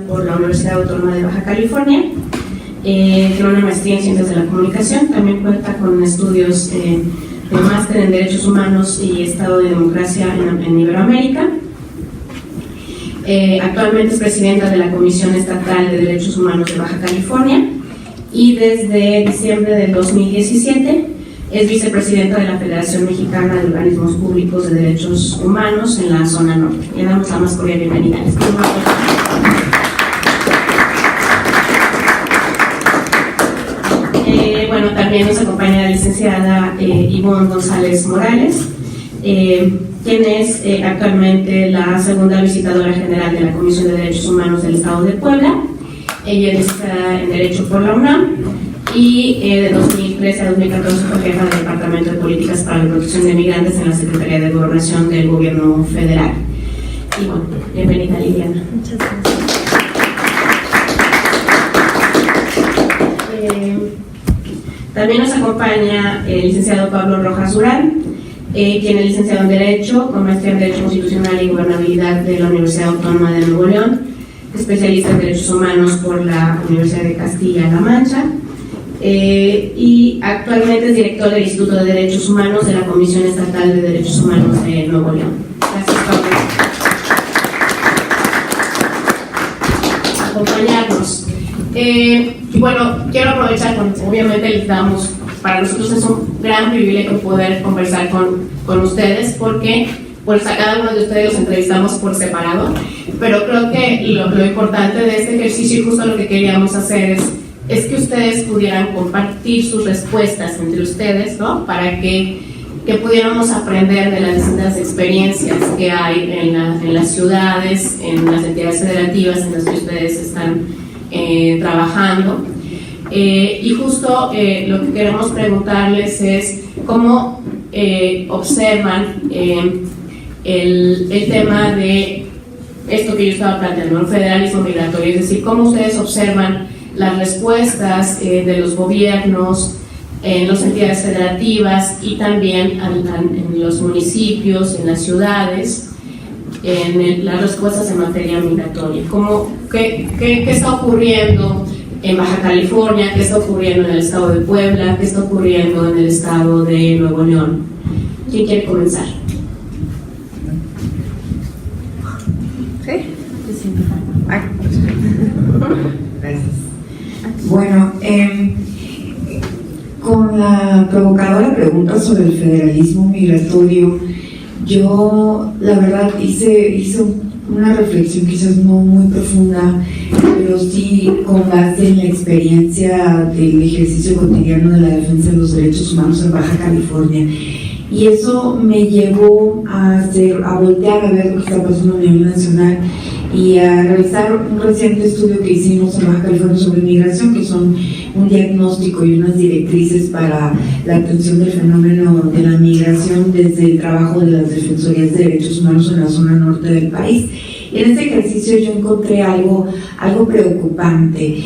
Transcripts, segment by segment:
por la Universidad Autónoma de Baja California. Tiene una maestría en Ciencias de la Comunicación, también cuenta con estudios de máster en Derechos Humanos y Estado de Democracia en Iberoamérica. Actualmente es presidenta de la Comisión Estatal de Derechos Humanos de Baja California y desde diciembre del 2017 es vicepresidenta de la Federación Mexicana de Organismos Públicos de Derechos Humanos en la zona norte. Le damos la más cordial bienvenida. Bueno, también nos acompaña la licenciada Ivonne González Morales, quien es actualmente la segunda visitadora general de la Comisión de Derechos Humanos del Estado de Puebla. Ella es licenciada en Derecho por la UNAM y de 2013 a 2014 fue jefa del Departamento de Políticas para la Protección de Migrantes en la Secretaría de Gobernación del Gobierno Federal. Y bueno, bienvenida, Liliana. Muchas gracias. También nos acompaña el licenciado Pablo Rojas Durán, quien es licenciado en Derecho, con maestría en Derecho Constitucional y Gobernabilidad de la Universidad Autónoma de Nuevo León, especialista en Derechos Humanos por la Universidad de Castilla-La Mancha, y actualmente es director del Instituto de Derechos Humanos de la Comisión Estatal de Derechos Humanos de Nuevo León. Gracias, Pablo, por acompañarnos. Bueno, quiero aprovechar, obviamente les damos, para nosotros es un gran privilegio poder conversar con ustedes, porque pues a cada uno de ustedes los entrevistamos por separado, pero creo que lo importante de este ejercicio y justo lo que queríamos hacer es que ustedes pudieran compartir sus respuestas entre ustedes, ¿no? Para que pudiéramos aprender de las distintas experiencias que hay en las ciudades, en las entidades federativas en las que ustedes están trabajando. Y justo lo que queremos preguntarles es cómo observan el tema de esto que yo estaba planteando, el federalismo migratorio, es decir, cómo ustedes observan las respuestas de los gobiernos en las entidades federativas y también en los municipios, en las ciudades, en las respuestas en materia migratoria. ¿Qué está ocurriendo en Baja California? ¿Qué está ocurriendo en el estado de Puebla? ¿Qué está ocurriendo en el estado de Nuevo León? ¿Quién quiere comenzar? ¿Sí? Gracias. Bueno, con la provocadora pregunta sobre el federalismo migratorio, yo la verdad hice una reflexión quizás no muy profunda, pero sí con base en la experiencia del ejercicio cotidiano de la defensa de los derechos humanos en Baja California. Y eso me llevó a voltear a ver lo que está pasando a nivel nacional y a realizar un reciente estudio que hicimos en Baja California sobre migración, que son un diagnóstico y unas directrices para la atención del fenómeno de la migración desde el trabajo de las Defensorías de Derechos Humanos en la zona norte del país. Y en este ejercicio yo encontré algo preocupante,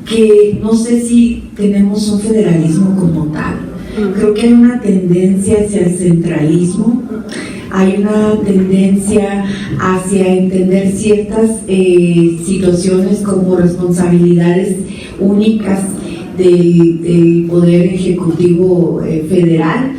que no sé si tenemos un federalismo como tal. Creo que hay una tendencia hacia el centralismo, hay una tendencia hacia entender ciertas situaciones como responsabilidades únicas del Poder Ejecutivo Federal,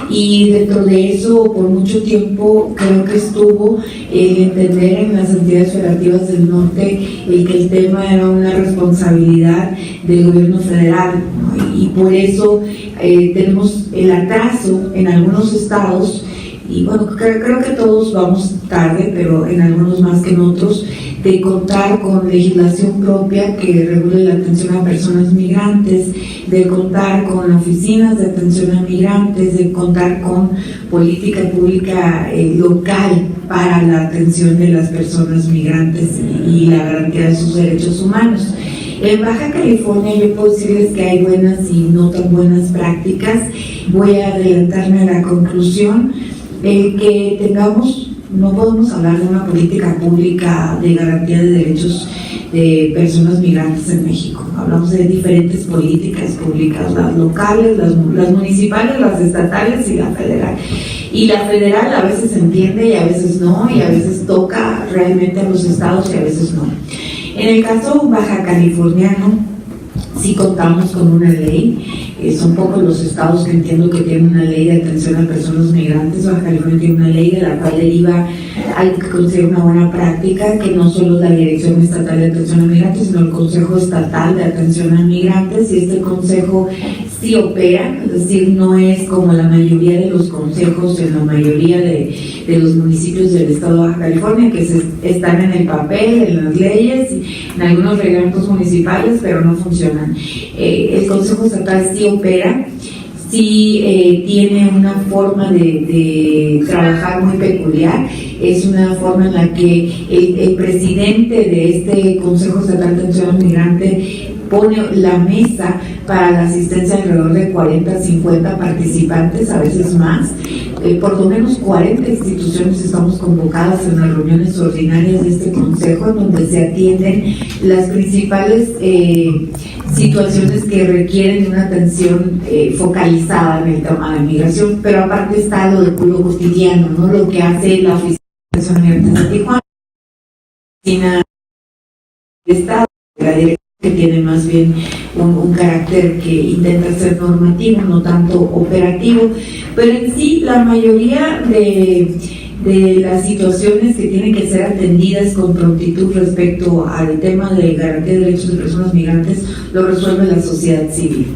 y dentro de eso por mucho tiempo creo que estuvo el entender en las entidades federativas del norte que el tema era una responsabilidad del gobierno federal, ¿no? Y por eso tenemos el atraso en algunos estados, y bueno, creo que todos vamos tarde, pero en algunos más que en otros, de contar con legislación propia que regule la atención a personas migrantes, de contar con oficinas de atención a migrantes, de contar con política pública local para la atención de las personas migrantes y la garantía de sus derechos humanos. En Baja California yo puedo decirles que hay buenas y no tan buenas prácticas. Voy a adelantarme a la conclusión. Que tengamos, no podemos hablar de una política pública de garantía de derechos de personas migrantes en México. Hablamos de diferentes políticas públicas, las locales, las municipales, las estatales y la federal. Y la federal a veces se entiende y a veces no, y a veces toca realmente a los estados y a veces no. En el caso baja californiano, sí contamos con una ley. Son pocos los estados que entiendo que tienen una ley de atención a personas migrantes. Baja California tiene una ley de la cual deriva algo que considero una buena práctica, que no solo es la Dirección Estatal de Atención a Migrantes, sino el Consejo Estatal de Atención a Migrantes, y este consejo sí opera, es decir, no es como la mayoría de los consejos en la mayoría de los municipios del estado de Baja California, que están en el papel, en las leyes, en algunos reglamentos municipales, pero no funcionan. El Consejo Estatal sí opera, sí tiene una forma de trabajar muy peculiar. Es una forma en la que el presidente de este Consejo Estatal de Atención al Migrante pone la mesa para la asistencia de alrededor de 40, 50 participantes, a veces más. Por lo menos 40 instituciones estamos convocadas en las reuniones ordinarias de este consejo, en donde se atienden las principales situaciones que requieren una atención focalizada en el tema de migración, pero aparte está lo cotidiano, ¿no? Lo que hace la Oficina de Atención a Migrantes de Tijuana, la Oficina de Estado, la Dirección, que tiene más bien un carácter que intenta ser normativo, no tanto operativo, pero en sí la mayoría de las situaciones que tienen que ser atendidas con prontitud respecto al tema de garantía de derechos de personas migrantes lo resuelve la sociedad civil.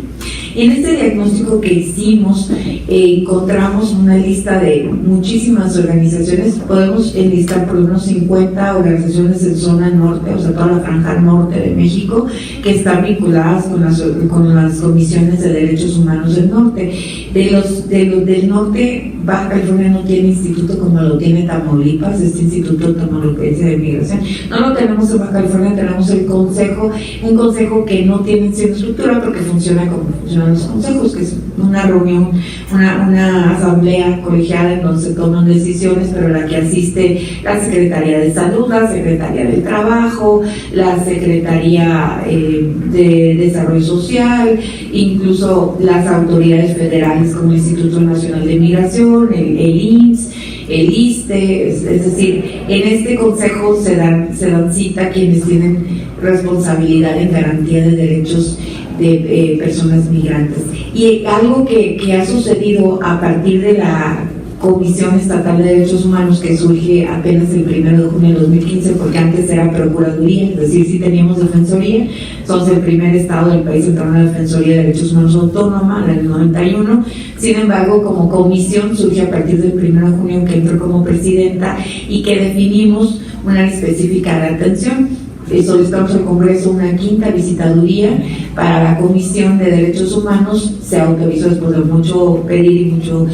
Y en este diagnóstico que hicimos encontramos una lista de muchísimas organizaciones. Podemos enlistar por lo menos 50 organizaciones en zona norte, o sea, toda la franja norte de México, que están vinculadas con las comisiones de derechos humanos del norte. Del norte, Baja California no tiene instituto como lo tiene Tamaulipas, este Instituto Tamaulipense de Migración. No lo tenemos en Baja California, tenemos el consejo, un consejo que no tiene cierta estructura porque funciona como funcionan los consejos, que es una reunión, una asamblea colegiada en donde se toman decisiones, pero la que asiste la Secretaría de Salud, la Secretaría del Trabajo, la Secretaría de Desarrollo Social, incluso las autoridades federales como el Instituto Nacional de Migración, el IMSS, el ISSSTE, es decir, en este consejo se dan cita quienes tienen responsabilidad en garantía de derechos de personas migrantes. Y algo que ha sucedido a partir de la Comisión Estatal de Derechos Humanos, que surge apenas el 1 de junio de 2015, porque antes era Procuraduría, es decir, sí teníamos Defensoría, somos el primer estado del país en tener una Defensoría de Derechos Humanos autónoma en el 91. Sin embargo, como comisión surge a partir del 1 de junio, que entró como presidenta, y que definimos una área específica de atención. Solicitamos al Congreso una 5ª visitaduría para la Comisión de Derechos Humanos. Se autorizó después de mucho pedir y mucho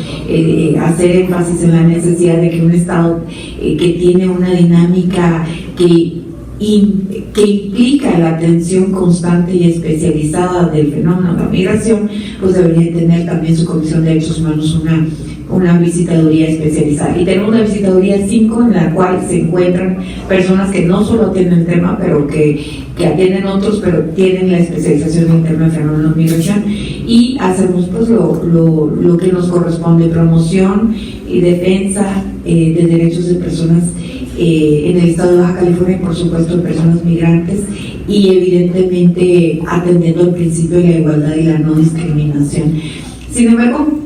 hacer énfasis en la necesidad de que un Estado que tiene una dinámica que implica la atención constante y especializada del fenómeno de la migración, pues debería tener también su Comisión de Derechos Humanos una visitaduría especializada. Y tenemos la visitaduría 5, en la cual se encuentran personas que no solo atienden el tema, pero que atienden otros, pero tienen la especialización en el tema del fenómeno de migración, y hacemos pues lo que nos corresponde: promoción y defensa de derechos de personas en el estado de Baja California, y por supuesto de personas migrantes, y evidentemente atendiendo el principio de la igualdad y la no discriminación. Sin embargo,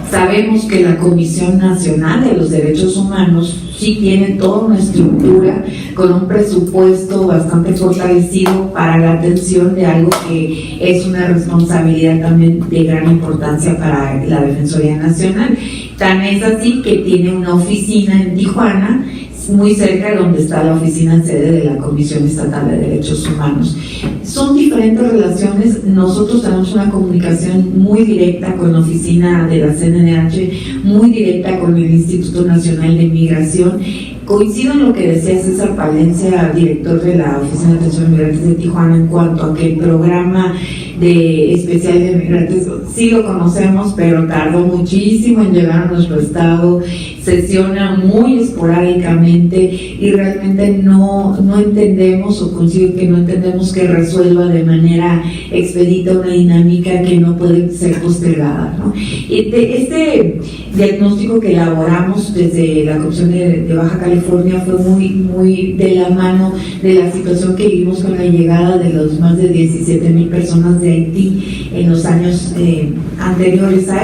sabemos que la Comisión Nacional de los Derechos Humanos sí tiene toda una estructura con un presupuesto bastante fortalecido para la atención de algo que es una responsabilidad también de gran importancia para la Defensoría Nacional. Tan es así que tiene una oficina en Tijuana, muy cerca de donde está la oficina sede de la Comisión Estatal de Derechos Humanos. Son diferentes relaciones. Nosotros tenemos una comunicación muy directa con la oficina de la CNDH, muy directa con el Instituto Nacional de Migración. Coincido en lo que decía César Palencia, director de la Oficina de Atención a Migrantes de Tijuana, en cuanto a que el programa especial de migrantes sí lo conocemos, pero tardó muchísimo en llegar a nuestro estado, sesiona muy esporádicamente y realmente no entendemos, o consigo que no entendemos que resuelva de manera expedita una dinámica que no puede ser postergada, ¿no? Este diagnóstico que elaboramos desde la Comisión de Baja California California fue muy de la mano de la situación que vivimos con la llegada de los más de 17,000 personas de Haití en los años anteriores a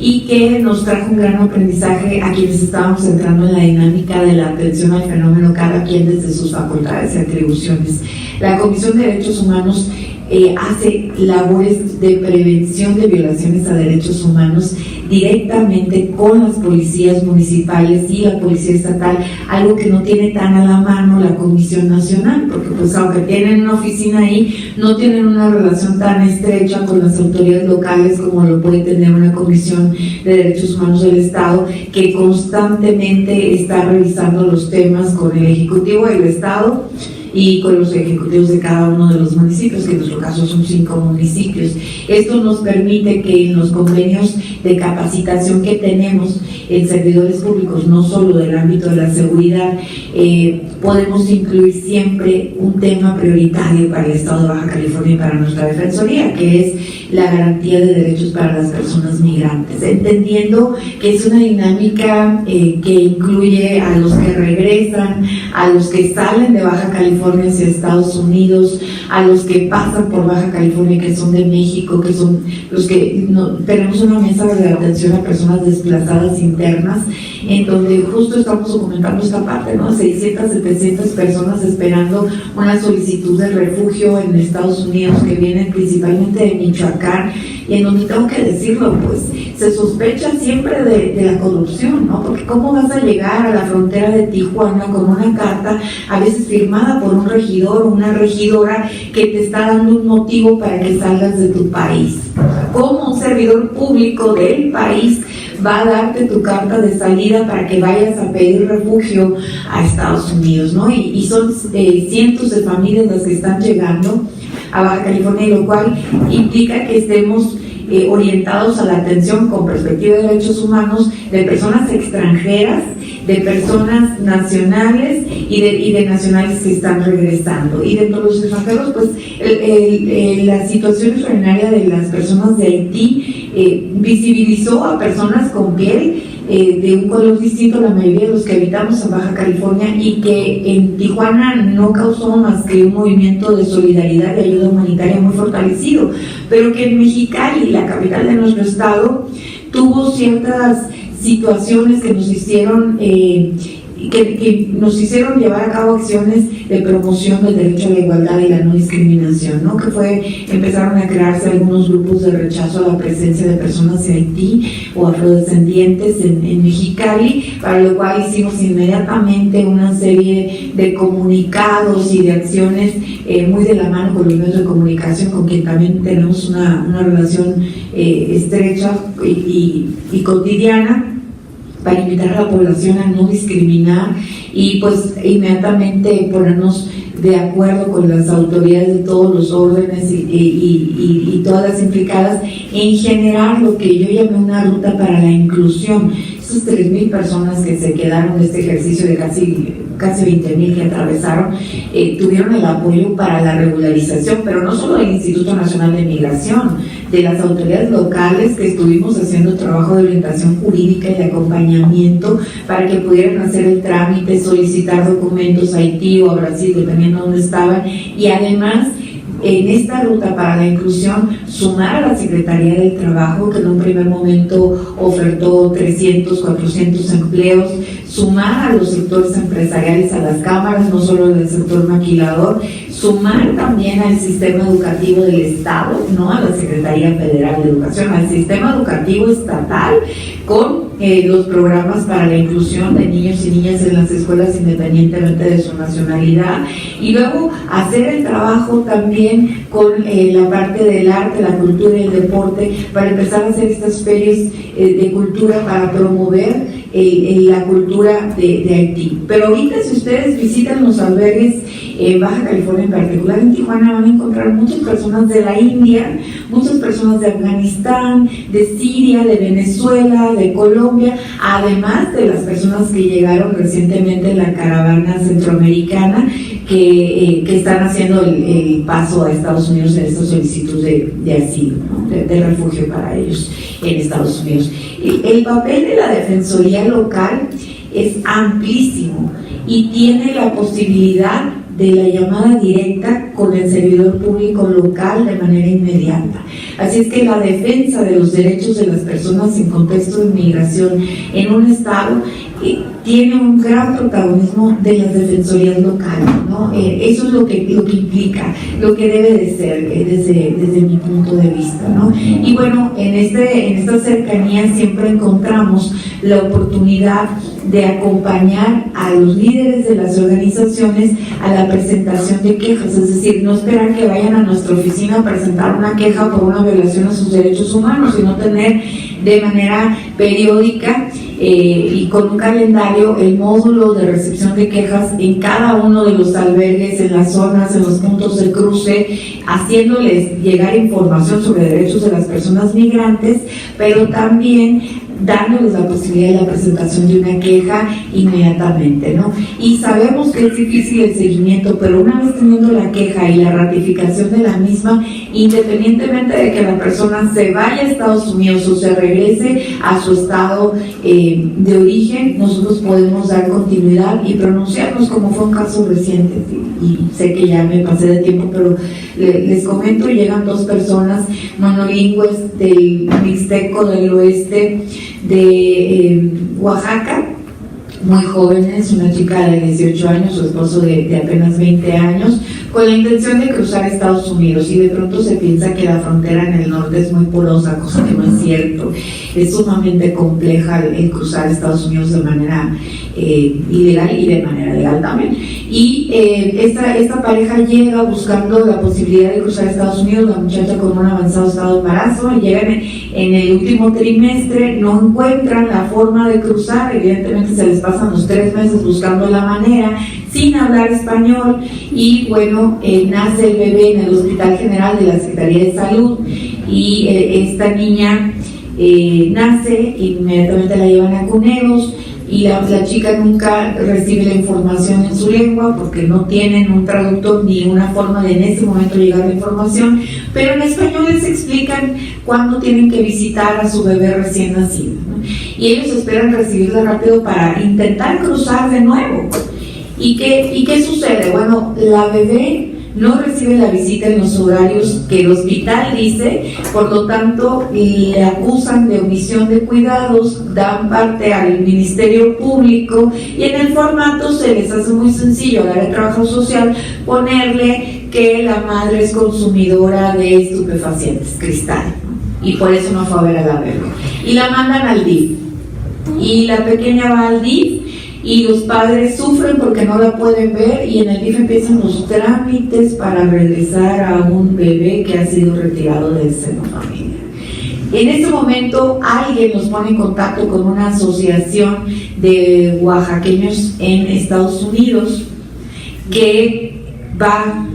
y que nos trajo un gran aprendizaje a quienes estábamos entrando en la dinámica de la atención al fenómeno, cada quien desde sus facultades y atribuciones. La Comisión de Derechos Humanos hace labores de prevención de violaciones a derechos humanos directamente con las policías municipales y la policía estatal, algo que no tiene tan a la mano la Comisión Nacional, porque pues aunque tienen una oficina ahí, no tienen una relación tan estrecha con las autoridades locales como lo puede tener una Comisión de Derechos Humanos del Estado, que constantemente está revisando los temas con el Ejecutivo del Estado y con los ejecutivos de cada uno de los municipios, que en nuestro caso son 5 municipios. Esto nos permite que en los convenios de capacitación que tenemos en servidores públicos, no solo del ámbito de la seguridad, podemos incluir siempre un tema prioritario para el Estado de Baja California y para nuestra Defensoría, que es la garantía de derechos para las personas migrantes, entendiendo que es una dinámica que incluye a los que regresan, a los que salen de Baja California hacia Estados Unidos, a los que pasan por Baja California, que son de México, que son los que tenemos una mesa de atención a personas desplazadas internas, en donde justo estamos documentando esta parte, ¿no? 600, 700 personas esperando una solicitud de refugio en Estados Unidos, que vienen principalmente de Michoacán, y en donde tengo que decirlo, pues se sospecha siempre de la corrupción, ¿no? Porque ¿cómo vas a llegar a la frontera de Tijuana con una carta, a veces firmada por un regidor o una regidora, que te está dando un motivo para que salgas de tu país? ¿Cómo un servidor público del país va a darte tu carta de salida para que vayas a pedir refugio a Estados Unidos, ¿no? Y son cientos de familias las que están llegando a Baja California, lo cual implica que estemos orientados a la atención con perspectiva de derechos humanos de personas extranjeras, de personas nacionales y de nacionales que están regresando. Y dentro de los extranjeros, pues la situación extraordinaria de las personas de Haití visibilizó a personas con piel de un color distinto a la mayoría de los que habitamos en Baja California, y que en Tijuana no causó más que un movimiento de solidaridad y ayuda humanitaria muy fortalecido, pero que en Mexicali, la capital de nuestro estado, tuvo ciertas situaciones que nos hicieron llevar a cabo acciones de promoción del derecho a la igualdad y la no discriminación, ¿no? Empezaron a crearse algunos grupos de rechazo a la presencia de personas de Haití o afrodescendientes en Mexicali, para lo cual hicimos inmediatamente una serie de comunicados y de acciones muy de la mano con los medios de comunicación, con quien también tenemos una relación estrecha y cotidiana, para invitar a la población a no discriminar y pues inmediatamente ponernos de acuerdo con las autoridades de todos los órdenes y todas las implicadas en generar lo que yo llamé una ruta para la inclusión. Esas 3,000 personas que se quedaron de este ejercicio de casi 20,000 que atravesaron, tuvieron el apoyo para la regularización, pero no solo del Instituto Nacional de Migración, de las autoridades locales, que estuvimos haciendo trabajo de orientación jurídica y de acompañamiento para que pudieran hacer el trámite, solicitar documentos a Haití o a Brasil, dependiendo de dónde estaban, y además en esta ruta para la inclusión sumar a la Secretaría del Trabajo, que en un primer momento ofertó 300, 400 empleos, sumar a los sectores empresariales, a las cámaras, no solo del sector maquilador, sumar también al sistema educativo del Estado, no a la Secretaría Federal de Educación, al sistema educativo estatal, con los programas para la inclusión de niños y niñas en las escuelas independientemente de su nacionalidad, y luego hacer el trabajo también con la parte del arte, la cultura y el deporte, para empezar a hacer estas ferias de cultura para promover la cultura de Haití. Pero ahorita, si ustedes visitan los albergues en Baja California, en particular en Tijuana, van a encontrar muchas personas de la India, muchas personas de Afganistán, de Siria, de Venezuela, de Colombia, además de las personas que llegaron recientemente en la caravana centroamericana, que están haciendo el paso a Estados Unidos en esta solicitud de asilo, ¿no? de refugio para ellos en Estados Unidos. El papel de la Defensoría local es amplísimo y tiene la posibilidad de la llamada directa con el servidor público local de manera inmediata. Así es que la defensa de los derechos de las personas en contexto de migración en un estado tiene un gran protagonismo de las defensorías locales, ¿no? Eso es lo que implica, lo que debe de ser desde mi punto de vista, ¿no? Y bueno, en esta cercanía siempre encontramos la oportunidad de acompañar a los líderes de las organizaciones a la presentación de quejas, es decir, no esperar que vayan a nuestra oficina a presentar una queja por una violación a sus derechos humanos, sino tener de manera periódica y con un calendario el módulo de recepción de quejas en cada uno de los albergues, en las zonas, en los puntos de cruce, haciéndoles llegar información sobre derechos de las personas migrantes, pero también dándoles la posibilidad de la presentación de una queja inmediatamente, ¿no? Y sabemos que es difícil el seguimiento, pero una vez teniendo la queja y la ratificación de la misma, independientemente de que la persona se vaya a Estados Unidos o se regrese a su estado de origen, nosotros podemos dar continuidad y pronunciarnos, como fue un caso reciente, y sé que ya me pasé de tiempo, pero les comento, llegan 2 personas monolingües del Mixteco del oeste de Oaxaca, muy jóvenes, una chica de 18 años, su esposo de apenas 20 años, con la intención de cruzar Estados Unidos, y de pronto se piensa que la frontera en el norte es muy porosa, cosa que no es cierto. Es sumamente compleja el cruzar Estados Unidos de manera ilegal y de manera legal también. Y esta pareja llega buscando la posibilidad de cruzar Estados Unidos, la muchacha con un avanzado estado de embarazo, y llegan en el último trimestre, no encuentran la forma de cruzar, evidentemente se les pasan los 3 meses buscando la manera, sin hablar español, y bueno, nace el bebé en el Hospital General de la Secretaría de Salud, y esta niña nace, inmediatamente la llevan a Cuneros, y la chica nunca recibe la información en su lengua porque no tienen un traductor ni una forma de en ese momento llegar la información, pero en español les explican cuándo tienen que visitar a su bebé recién nacido, ¿no? Y ellos esperan recibirla rápido para intentar cruzar de nuevo. ¿Y qué sucede? Bueno, la bebé no recibe la visita en los horarios que el hospital dice, por lo tanto le acusan de omisión de cuidados, dan parte al Ministerio Público, y en el formato se les hace muy sencillo al área de trabajo social ponerle que la madre es consumidora de estupefacientes, cristal, ¿no? Y por eso no fue a ver a la bebé, y la mandan al DIF, y la pequeña va al DIF, y los padres sufren porque no la pueden ver, y en el DIF empiezan los trámites para regresar a un bebé que ha sido retirado del seno familiar. En ese momento alguien nos pone en contacto con una asociación de oaxaqueños en Estados Unidos que va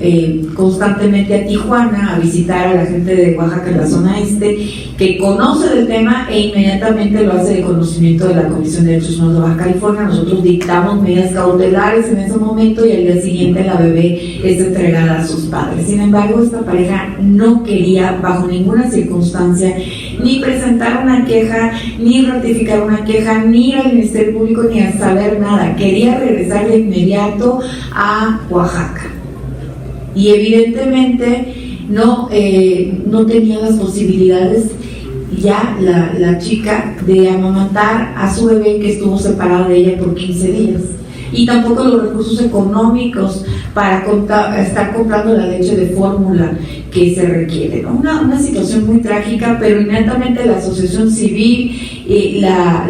constantemente a Tijuana a visitar a la gente de Oaxaca en la zona este, que conoce del tema e inmediatamente lo hace de conocimiento de la Comisión de Derechos Humanos de Baja California. Nosotros dictamos medidas cautelares en ese momento y al día siguiente la bebé es entregada a sus padres. Sin embargo, esta pareja no quería bajo ninguna circunstancia ni presentar una queja, ni ratificar una queja, ni ir al Ministerio Público, ni a saber nada. Quería regresar de inmediato a Oaxaca. Y evidentemente no tenía las posibilidades ya la chica de amamantar a su bebé, que estuvo separada de ella por 15 días, y tampoco los recursos económicos para estar comprando la leche de fórmula que se requiere, ¿no? Una situación muy trágica, pero inmediatamente la asociación civil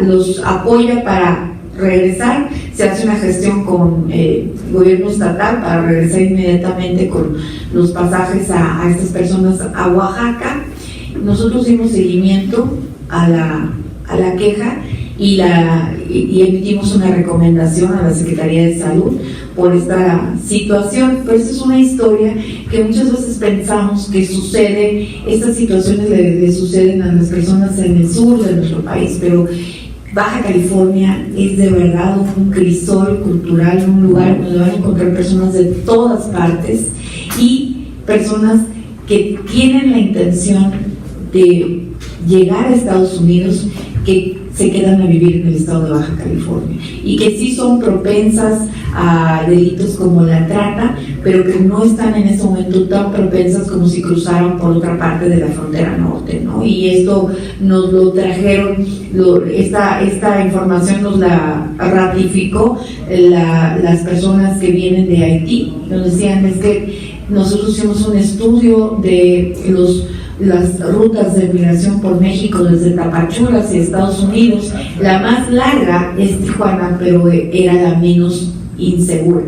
los apoya para regresar. Se hace una gestión con el gobierno estatal para regresar inmediatamente con los pasajes a estas personas a Oaxaca. Nosotros dimos seguimiento a la queja y emitimos una recomendación a la Secretaría de Salud por esta situación. Pero esta es una historia que muchas veces pensamos que sucede, estas situaciones le suceden a las personas en el sur de nuestro país, pero Baja California es de verdad un crisol cultural, un lugar donde van a encontrar personas de todas partes y personas que tienen la intención de llegar a Estados Unidos, que se quedan a vivir en el estado de Baja California y que sí son propensas a delitos como la trata, pero que no están en este momento tan propensas como si cruzaran por otra parte de la frontera norte, ¿no? Y esto nos lo trajeron, esta información nos la ratificó las personas que vienen de Haití. Nos decían, es que nosotros hicimos un estudio de las rutas de migración por México desde Tapachula hacia Estados Unidos. La más larga es Tijuana, pero era la menos insegura,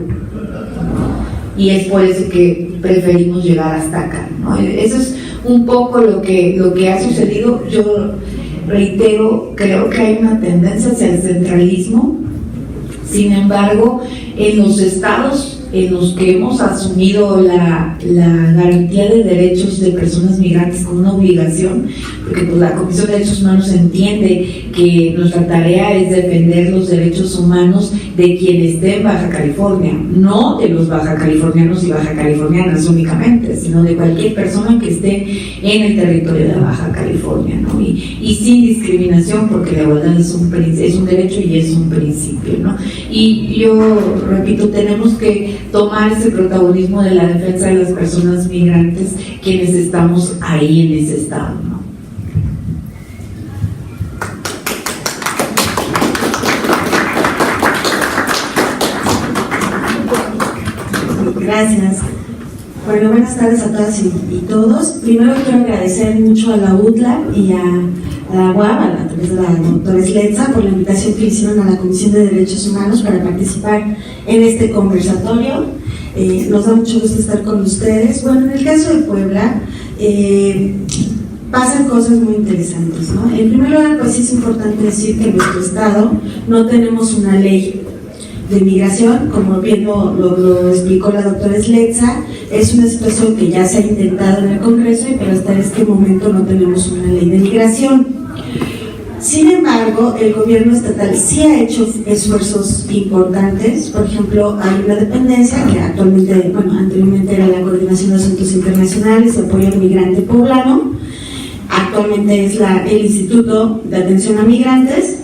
y es por eso que preferimos llegar hasta acá, ¿no? Eso es un poco lo que ha sucedido. Yo reitero, creo que hay una tendencia hacia el centralismo. Sin embargo, en los estados en los que hemos asumido la garantía de derechos de personas migrantes como una obligación, porque pues, la Comisión de Derechos Humanos entiende que nuestra tarea es defender los derechos humanos de quien esté en Baja California, no de los baja californianos y baja californianas únicamente, sino de cualquier persona que esté en el territorio de Baja California, ¿no? Y sin discriminación, porque la igualdad es un derecho y es un principio, ¿no? Y yo repito, tenemos que tomar ese protagonismo de la defensa de las personas migrantes, quienes estamos ahí en ese estado, ¿no? Gracias. Bueno, buenas tardes a todas y todos. Primero quiero agradecer mucho a la UTLA y a la UAB, a través de la doctora Sletza, por la invitación que le hicieron a la Comisión de Derechos Humanos para participar en este conversatorio. Nos da mucho gusto estar con ustedes. Bueno, en el caso de Puebla, pasan cosas muy interesantes, ¿no? En primer lugar, pues es importante decir que en nuestro estado no tenemos una ley de migración, como bien lo explicó la doctora Sletza. Es una situación que ya se ha intentado en el Congreso, pero hasta este momento no tenemos una ley de migración. Sin embargo, el gobierno estatal sí ha hecho esfuerzos importantes. Por ejemplo, hay una dependencia que actualmente, anteriormente era la Coordinación de Asuntos Internacionales de Apoyo al Migrante Poblano, actualmente es el Instituto de Atención a Migrantes,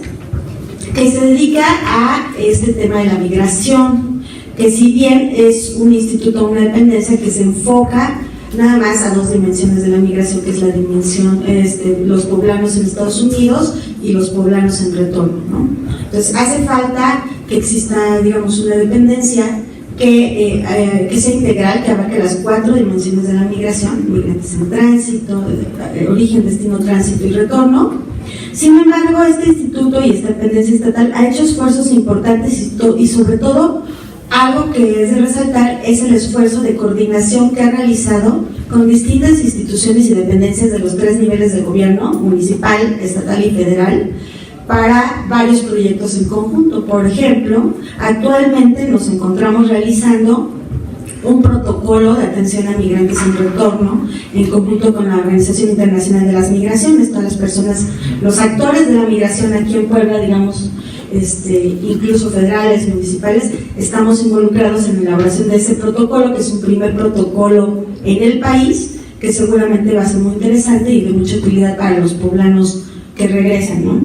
que se dedica a este tema de la migración, que si bien es un instituto, una dependencia que se enfoca nada más a dos dimensiones de la migración, que es la dimensión los poblanos en Estados Unidos y los poblanos en retorno, ¿no? Entonces hace falta que exista, digamos, una dependencia que sea integral, que abarque las cuatro dimensiones de la migración: migrantes en tránsito, origen, destino, tránsito y retorno. Sin embargo, este instituto y esta dependencia estatal ha hecho esfuerzos importantes y sobre todo, algo que es de resaltar es el esfuerzo de coordinación que ha realizado con distintas instituciones y dependencias de los tres niveles de gobierno, municipal, estatal y federal, para varios proyectos en conjunto. Por ejemplo, actualmente nos encontramos realizando un protocolo de atención a migrantes en retorno en conjunto con la Organización Internacional de las Migraciones. Todas las personas, los actores de la migración aquí en Puebla, digamos, incluso federales, municipales, estamos involucrados en la elaboración de ese protocolo, que es un primer protocolo en el país, que seguramente va a ser muy interesante y de mucha utilidad para los poblanos que regresan, ¿no?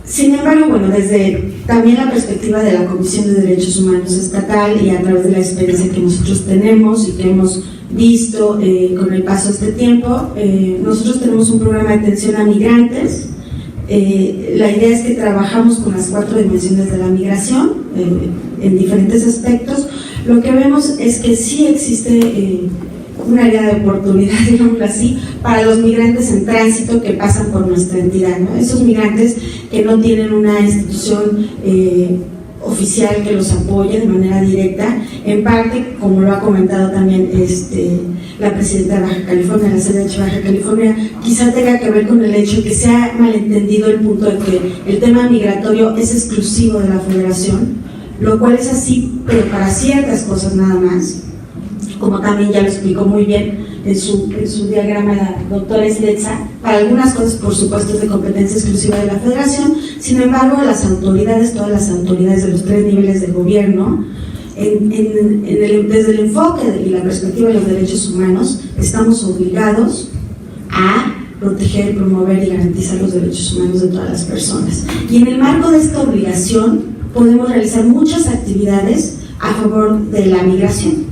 Sin embargo, bueno, desde también la perspectiva de la Comisión de Derechos Humanos Estatal y a través de la experiencia que nosotros tenemos y que hemos visto con el paso de este tiempo, nosotros tenemos un programa de atención a migrantes. La idea es que trabajamos con las cuatro dimensiones de la migración en diferentes aspectos. Lo que vemos es que sí existe un área de oportunidad, digamos así, para los migrantes en tránsito que pasan por nuestra entidad, ¿no? Esos migrantes que no tienen una institución oficial que los apoye de manera directa, en parte, como lo ha comentado también la presidenta de Baja California, la CDH Baja California, quizá tenga que ver con el hecho que se ha malentendido el punto de que el tema migratorio es exclusivo de la Federación, lo cual es así, pero para ciertas cosas nada más, como también ya lo explicó muy bien en su diagrama la doctora Sletza. Para algunas cosas, por supuesto, es de competencia exclusiva de la Federación. Sin embargo, las autoridades, todas las autoridades de los tres niveles de gobierno, desde el enfoque y la perspectiva de los derechos humanos, estamos obligados a proteger, promover y garantizar los derechos humanos de todas las personas. Y en el marco de esta obligación podemos realizar muchas actividades a favor de la migración.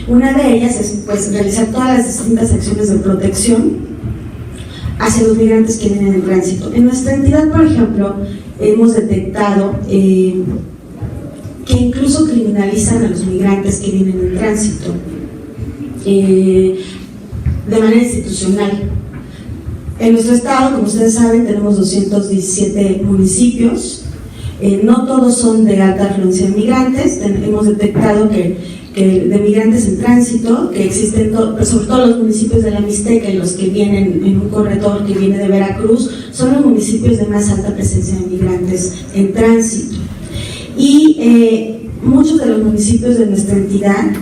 Una de ellas es pues realizar todas las distintas acciones de protección hacia los migrantes que vienen en tránsito. En nuestra entidad, por ejemplo, hemos detectado que incluso criminalizan a los migrantes que vienen en tránsito de manera institucional. En nuestro estado, como ustedes saben, tenemos 217 municipios. No todos son de alta afluencia de migrantes. Hemos detectado que de migrantes en tránsito, que existen sobre todo los municipios de la Mixteca y los que vienen en un corredor que viene de Veracruz, son los municipios de más alta presencia de migrantes en tránsito. Y muchos de los municipios de nuestra entidad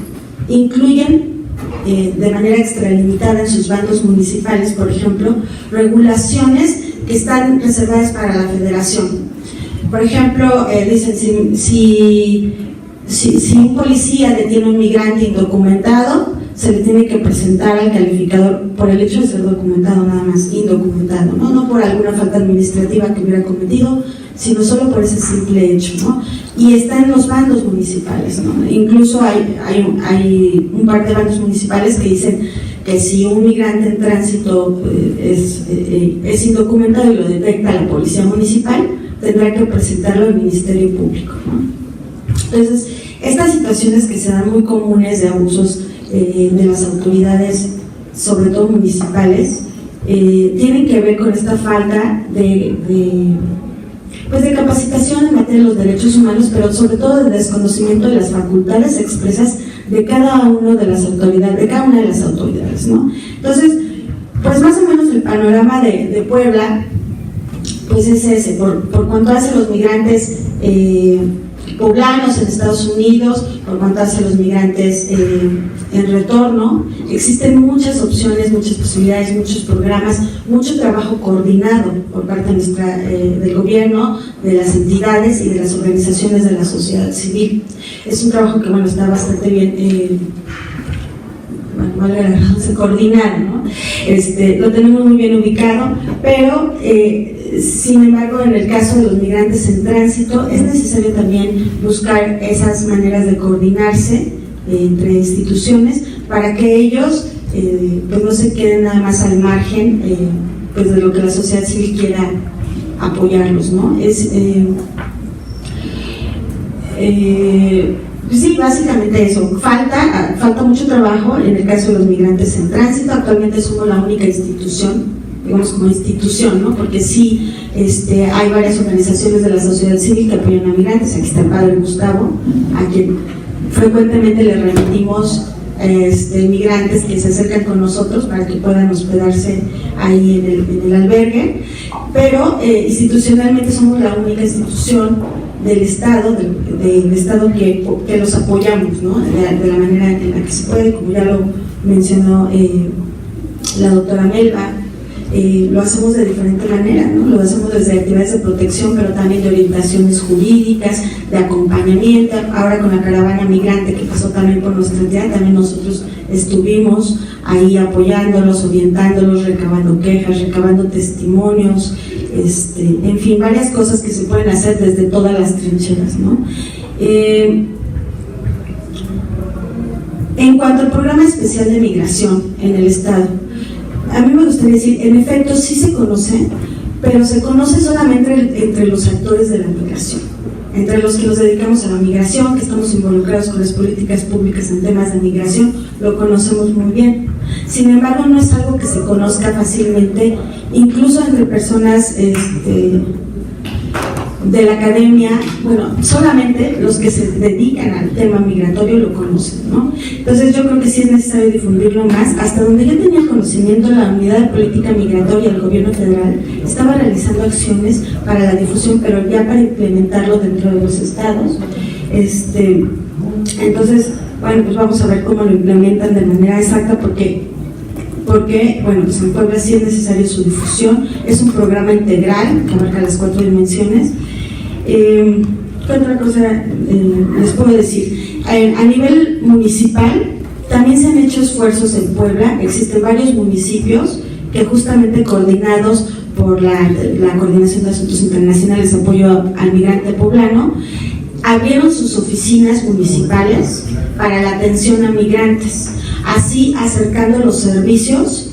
incluyen de manera extralimitada en sus bandos municipales, por ejemplo, regulaciones que están reservadas para la federación. Por ejemplo, dicen, si un policía detiene a un migrante indocumentado, se le tiene que presentar al calificador por el hecho de ser documentado, nada más, indocumentado, no por alguna falta administrativa que hubiera cometido, sino solo por ese simple hecho, ¿no? Y está en los bandos municipales, ¿no? Incluso hay un par de bandos municipales que dicen que si un migrante en tránsito es indocumentado y lo detecta la policía municipal, tendrá que presentarlo al Ministerio Público, ¿no? Entonces, estas situaciones que se dan muy comunes de abusos de las autoridades, sobre todo municipales, tienen que ver con esta falta de capacitación en materia de los derechos humanos, pero sobre todo de desconocimiento de las facultades expresas de cada una de las autoridades, ¿no? Entonces, pues más o menos el panorama de Puebla, pues es ese, por cuanto hace los migrantes poblanos en Estados Unidos, por cuanto hace los migrantes en retorno, existen muchas opciones, muchas posibilidades, muchos programas, mucho trabajo coordinado por parte del gobierno, de las entidades y de las organizaciones de la sociedad civil. Es un trabajo que, bueno, está bastante bien coordinado, ¿no? Lo tenemos muy bien ubicado, pero sin embargo, en el caso de los migrantes en tránsito, es necesario también buscar esas maneras de coordinarse entre instituciones para que ellos pues no se queden nada más al margen pues de lo que la sociedad civil quiera apoyarlos, ¿no? Sí, básicamente eso. Falta mucho trabajo en el caso de los migrantes en tránsito. Actualmente somos la única institución, digamos como institución, ¿no? Porque sí hay varias organizaciones de la sociedad civil que apoyan a migrantes. Aquí está el padre Gustavo, a quien frecuentemente le remitimos migrantes que se acercan con nosotros para que puedan hospedarse ahí en el albergue. Pero institucionalmente somos la única institución del Estado, del Estado que los apoyamos, ¿no? De la manera en la que se puede, como ya lo mencionó la doctora Melba. Lo hacemos de diferente manera, ¿no? Lo hacemos desde actividades de protección, pero también de orientaciones jurídicas, de acompañamiento. Ahora con la caravana migrante que pasó también por nuestra entidad, también nosotros estuvimos ahí apoyándolos, orientándolos, recabando quejas, recabando testimonios, en fin, varias cosas que se pueden hacer desde todas las trincheras, ¿no? En cuanto al programa especial de migración en el Estado, a mí me gustaría decir, en efecto sí se conoce, pero se conoce solamente entre los actores de la migración, entre los que nos dedicamos a la migración, que estamos involucrados con las políticas públicas en temas de migración, lo conocemos muy bien. Sin embargo, no es algo que se conozca fácilmente, incluso entre personas de la academia. Bueno, solamente los que se dedican al tema migratorio lo conocen, ¿no? Entonces yo creo que sí es necesario difundirlo más. Hasta donde yo tenía conocimiento, la Unidad de Política Migratoria del Gobierno Federal estaba realizando acciones para la difusión, pero ya para implementarlo dentro de los estados. Entonces, bueno, pues vamos a ver cómo lo implementan de manera exacta, porque bueno, pues en Puebla sí es necesario su difusión. Es un programa integral que abarca las 4 dimensiones. ¿Qué otra cosa les puedo decir? A nivel municipal también se han hecho esfuerzos en Puebla. Existen varios municipios que justamente coordinados por la Coordinación de Asuntos Internacionales de Apoyo al Migrante Poblano, abrieron sus oficinas municipales para la atención a migrantes, así acercando los servicios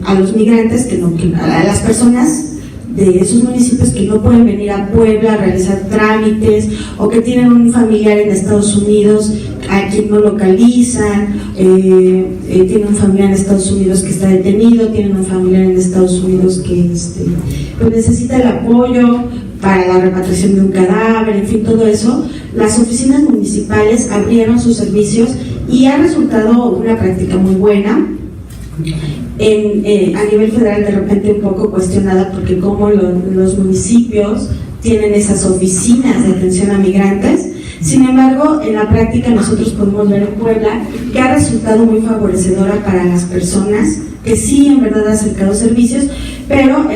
a los migrantes, a las personas de esos municipios que no pueden venir a Puebla a realizar trámites, o que tienen un familiar en Estados Unidos a quien no localizan, tienen un familiar en Estados Unidos que está detenido, tienen un familiar en Estados Unidos que pues necesita el apoyo para la repatriación de un cadáver, en fin, todo eso. Las oficinas municipales abrieron sus servicios y ha resultado una práctica muy buena. A nivel federal de repente un poco cuestionada, porque como los municipios tienen esas oficinas de atención a migrantes. Sin embargo, en la práctica nosotros podemos ver en Puebla que ha resultado muy favorecedora para las personas que sí en verdad han acercado servicios, pero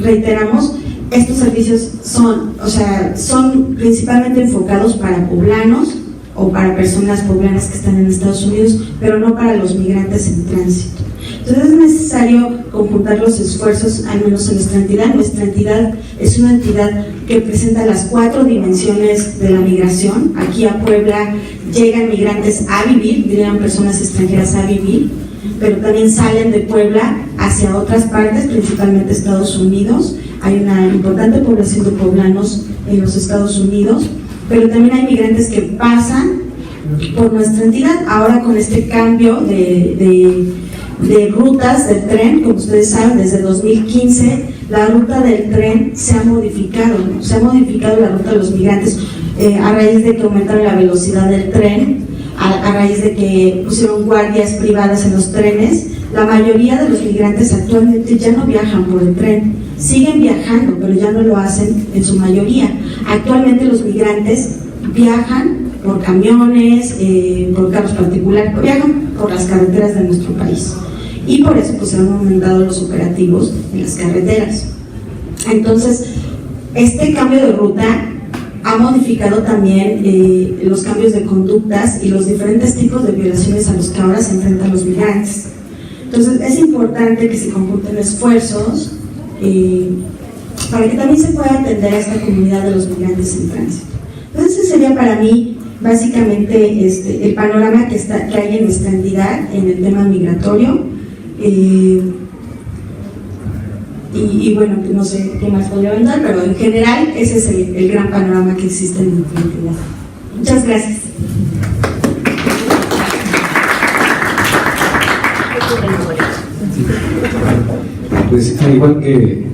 reiteramos, estos servicios son principalmente enfocados para poblanos o para personas poblanas que están en Estados Unidos, pero no para los migrantes en tránsito. Entonces es necesario conjuntar los esfuerzos, al menos en nuestra entidad. Nuestra entidad es una entidad que presenta las 4 dimensiones de la migración. Aquí a Puebla llegan migrantes a vivir, dirían personas extranjeras a vivir, pero también salen de Puebla hacia otras partes, principalmente Estados Unidos. Hay una importante población de poblanos en los Estados Unidos, pero también hay migrantes que pasan por nuestra entidad. Ahora con este cambio de rutas del tren, como ustedes saben, desde 2015 la ruta del tren se ha modificado, ¿no? Se ha modificado la ruta de los migrantes a raíz de que aumentaron la velocidad del tren, a raíz de que pusieron guardias privadas en los trenes. La mayoría de los migrantes actualmente ya no viajan por el tren, siguen viajando, pero ya no lo hacen en su mayoría. Actualmente los migrantes viajan por camiones, por carros particulares, viajan por las carreteras de nuestro país. Y por eso pues se han aumentado los operativos en las carreteras. Entonces, este cambio de ruta ha modificado también los cambios de conductas y los diferentes tipos de violaciones a los que ahora se enfrentan los migrantes. Entonces, es importante que se conjunten esfuerzos para que también se pueda atender a esta comunidad de los migrantes en tránsito. Entonces, ese sería para mí básicamente el panorama que hay en nuestra entidad en el tema migratorio. Y bueno, no sé qué más podría aventar, pero en general ese es el gran panorama que existe en nuestra entidad. Muchas gracias. Pues al igual que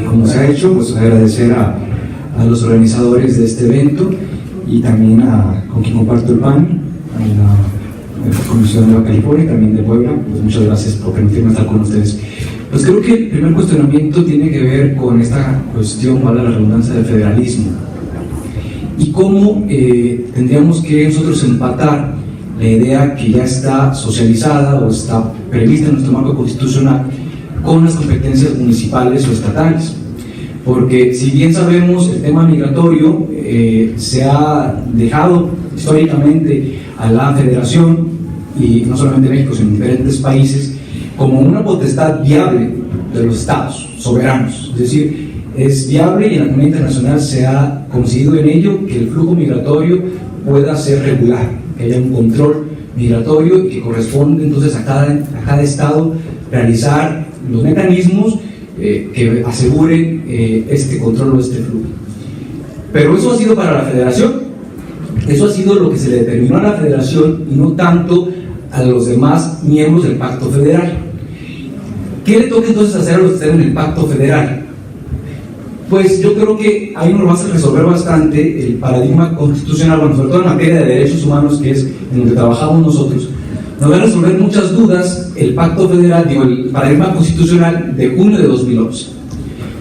como se ha hecho, pues agradecer a los organizadores de este evento y también con quien comparto el pan, a la Comisión de Baja California y también de Puebla. Pues muchas gracias por permitirme estar con ustedes. Pues creo que el primer cuestionamiento tiene que ver con esta cuestión, vale la redundancia, del federalismo y cómo tendríamos que nosotros empatar la idea que ya está socializada o está prevista en nuestro marco constitucional con las competencias municipales o estatales. Porque si bien sabemos el tema migratorio se ha dejado históricamente a la federación, y no solamente en México sino en diferentes países, como una potestad viable de los estados soberanos. Es decir, es viable y en la comunidad internacional se ha coincidido en ello que el flujo migratorio pueda ser regular, que haya un control migratorio y que corresponde entonces a cada estado realizar los mecanismos que aseguren este control o este flujo. Pero eso ha sido para la federación, eso ha sido lo que se le determinó a la federación y no tanto a los demás miembros del pacto federal. ¿Qué le toca entonces hacer a los que están en el pacto federal? Pues yo creo que ahí nos va a resolver bastante el paradigma constitucional, bueno, sobre todo en materia de derechos humanos, que es en donde trabajamos nosotros. Nos va a resolver muchas dudas el pacto federal, el paradigma constitucional de junio de 2011.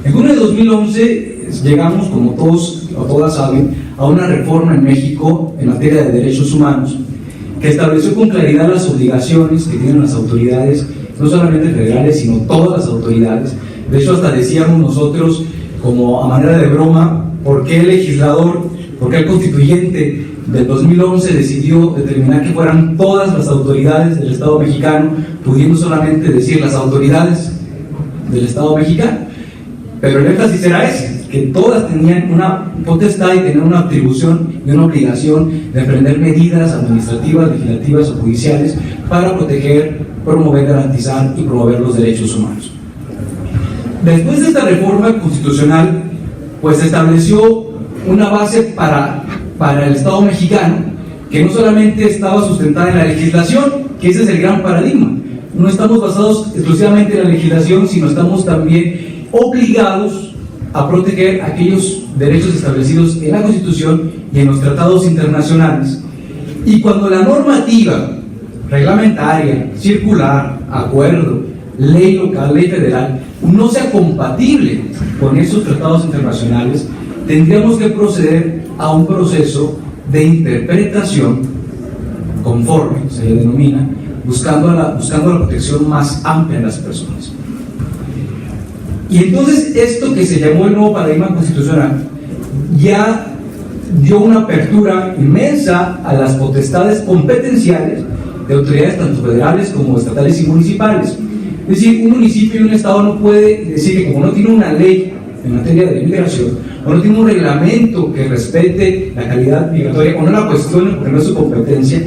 En junio de 2011 llegamos, como todos o todas saben, a una reforma en México en materia de derechos humanos que estableció con claridad las obligaciones que tienen las autoridades, no solamente federales, sino todas las autoridades. De hecho, hasta decíamos nosotros, como a manera de broma, ¿por qué el legislador, por qué el constituyente del 2011 decidió determinar que fueran todas las autoridades del Estado mexicano, pudiendo solamente decir las autoridades del Estado mexicano. Pero el énfasis era ese, que todas tenían una potestad y tenían una atribución y una obligación de emprender medidas administrativas, legislativas o judiciales para proteger, promover, garantizar y promover los derechos humanos. Después de esta reforma constitucional, pues se estableció una base para el Estado mexicano, que no solamente estaba sustentada en la legislación, que ese es el gran paradigma. No estamos basados exclusivamente en la legislación, sino estamos también obligados a proteger aquellos derechos establecidos en la Constitución y en los tratados internacionales. Y cuando la normativa reglamentaria, circular, acuerdo, ley local, ley federal, no sea compatible con esos tratados internacionales, tendríamos que proceder a un proceso de interpretación conforme, se le denomina, buscando la protección más amplia de las personas. Y entonces esto que se llamó el nuevo paradigma constitucional ya dio una apertura inmensa a las potestades competenciales de autoridades tanto federales como estatales y municipales. Es decir, un municipio y un estado no puede decir que como no tiene una ley en materia de inmigración, o no tiene un reglamento que respete la calidad migratoria, o no la cuestione porque no es su competencia,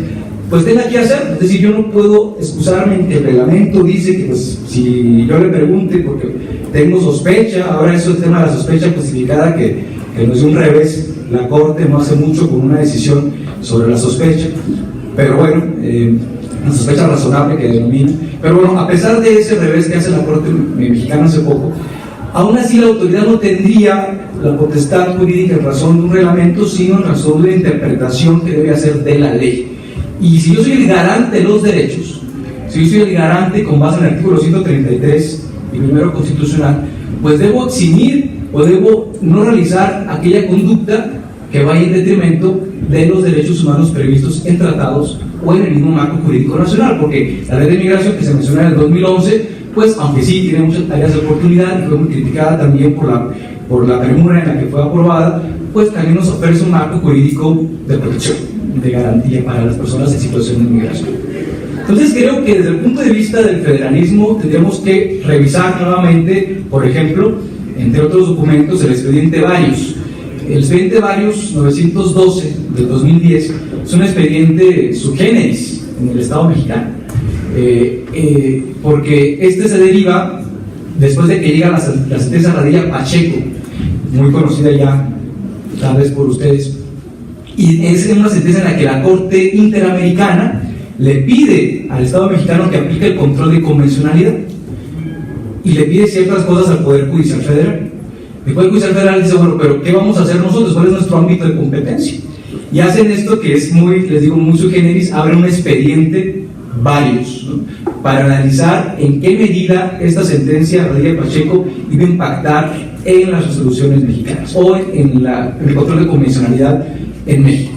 pues tenga que hacer. Es decir, yo no puedo excusarme en que el reglamento dice que pues si yo le pregunte porque tengo sospecha, ahora eso es el tema de la sospecha justificada, que no es un revés, la Corte no hace mucho con una decisión sobre la sospecha, pero bueno, la sospecha razonable que denomina, pero bueno, a pesar de ese revés que hace la Corte mexicana hace poco, aún así la autoridad no tendría la potestad jurídica en razón de un reglamento, sino en razón de la interpretación que debe hacer de la ley. Y si yo soy el garante de los derechos, si yo soy el garante con base en el artículo 133 y primero constitucional, pues debo eximir o debo no realizar aquella conducta que vaya en detrimento de los derechos humanos previstos en tratados o en el mismo marco jurídico nacional, porque la ley de migración que se menciona en el 2011, pues aunque sí tiene muchas áreas de oportunidad y fue muy criticada también por la premura en la que fue aprobada, pues también nos ofrece un marco jurídico de protección, de garantía para las personas en situación de migración. Entonces creo que desde el punto de vista del federalismo tendríamos que revisar nuevamente, por ejemplo, entre otros documentos, el expediente Varios. El expediente Varios 912 del 2010 es un expediente sui generis en el Estado mexicano, porque este se deriva después de que llega la sentencia Radilla Pacheco, muy conocida ya tal vez por ustedes, y es una sentencia en la que la Corte Interamericana le pide al Estado mexicano que aplique el control de convencionalidad y le pide ciertas cosas al Poder Judicial Federal. El Poder Judicial Federal dice, bueno, pero ¿qué vamos a hacer nosotros? ¿Cuál es nuestro ámbito de competencia? Y hacen esto que es muy, les digo, muy sui generis, abren un expediente Varios, ¿no?, para analizar en qué medida esta sentencia Radilla Pacheco iba a impactar en las resoluciones mexicanas o en el control de convencionalidad en México.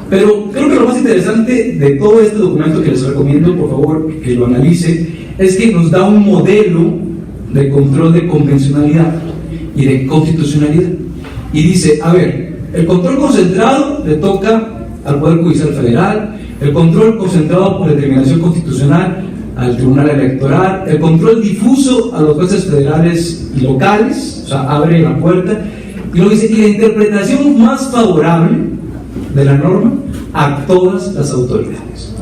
Pero creo que lo más interesante de todo este documento, que les recomiendo por favor que lo analicen, es que nos da un modelo de control de convencionalidad y de constitucionalidad. Y dice, a ver, el control concentrado le toca al Poder Judicial Federal, el control concentrado por determinación constitucional al Tribunal Electoral, el control difuso a los jueces federales y locales, o sea, abre la puerta, y luego dice, y la interpretación más favorable de la norma a todas las autoridades.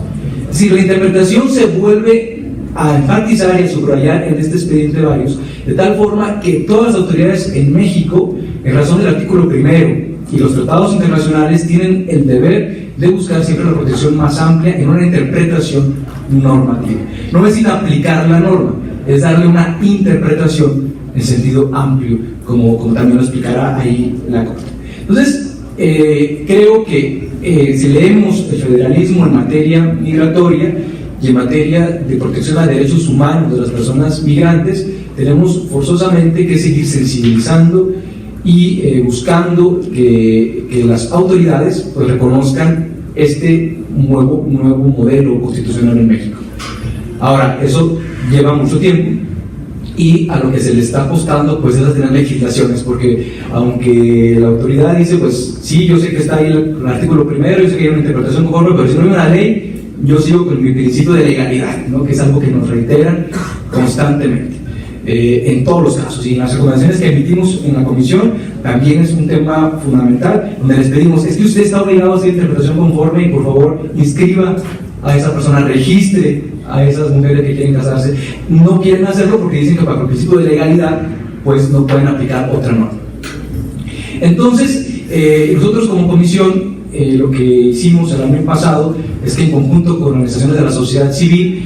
Es decir, la interpretación se vuelve a enfatizar y a subrayar en este expediente Varios, de tal forma que todas las autoridades en México, en razón del artículo primero y los tratados internacionales, tienen el deber de buscar siempre la protección más amplia en una interpretación normativa. No es sin aplicar la norma, es darle una interpretación en sentido amplio, como también lo explicará ahí la Corte. Entonces, creo que si leemos el federalismo en materia migratoria y en materia de protección a derechos humanos de las personas migrantes, tenemos forzosamente que seguir sensibilizando y buscando que las autoridades pues reconozcan este nuevo modelo constitucional en México. Ahora, eso lleva mucho tiempo y a lo que se le está apostando pues es a tener legislaciones, porque aunque la autoridad dice pues sí, yo sé que está ahí el artículo primero, yo sé que hay una interpretación conforme, pero si no hay una ley, yo sigo con mi principio de legalidad, ¿no? Que es algo que nos reiteran constantemente en todos los casos, y en las recomendaciones que emitimos en la comisión también es un tema fundamental, donde les pedimos, es que usted está obligado a hacer interpretación conforme y por favor inscriba a esa persona, registre a esas mujeres que quieren casarse. No quieren hacerlo porque dicen que bajo el principio de legalidad pues no pueden aplicar otra norma. Entonces nosotros como comisión lo que hicimos el año pasado es que en conjunto con organizaciones de la sociedad civil,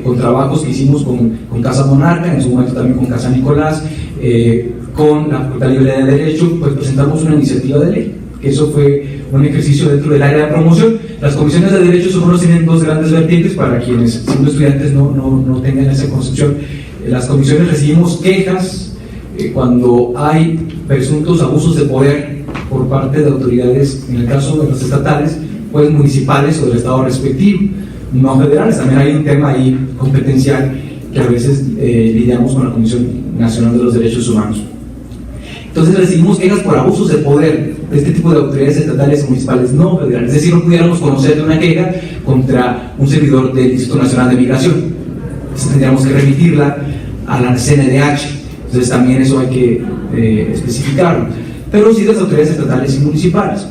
con trabajos que hicimos con Casa Monarca, en su momento también con Casa Nicolás, con la Facultad Libre de Derecho, pues presentamos una iniciativa de ley, que eso fue un ejercicio dentro del área de promoción. Las comisiones de derechos humanos tienen dos grandes vertientes para quienes siendo estudiantes no tengan esa concepción. Las comisiones recibimos quejas cuando hay presuntos abusos de poder por parte de autoridades, en el caso de los estatales, pues municipales o del estado respectivo, no federales. También hay un tema ahí competencial que a veces lidiamos con la Comisión Nacional de los Derechos Humanos. Entonces recibimos quejas por abusos de poder de este tipo de autoridades estatales y municipales no federales. Es decir, no pudiéramos conocer de una queja contra un servidor del Instituto Nacional de Migración. Entonces tendríamos que remitirla a la CNDH. Entonces también eso hay que especificarlo. Pero sí de las autoridades estatales y municipales.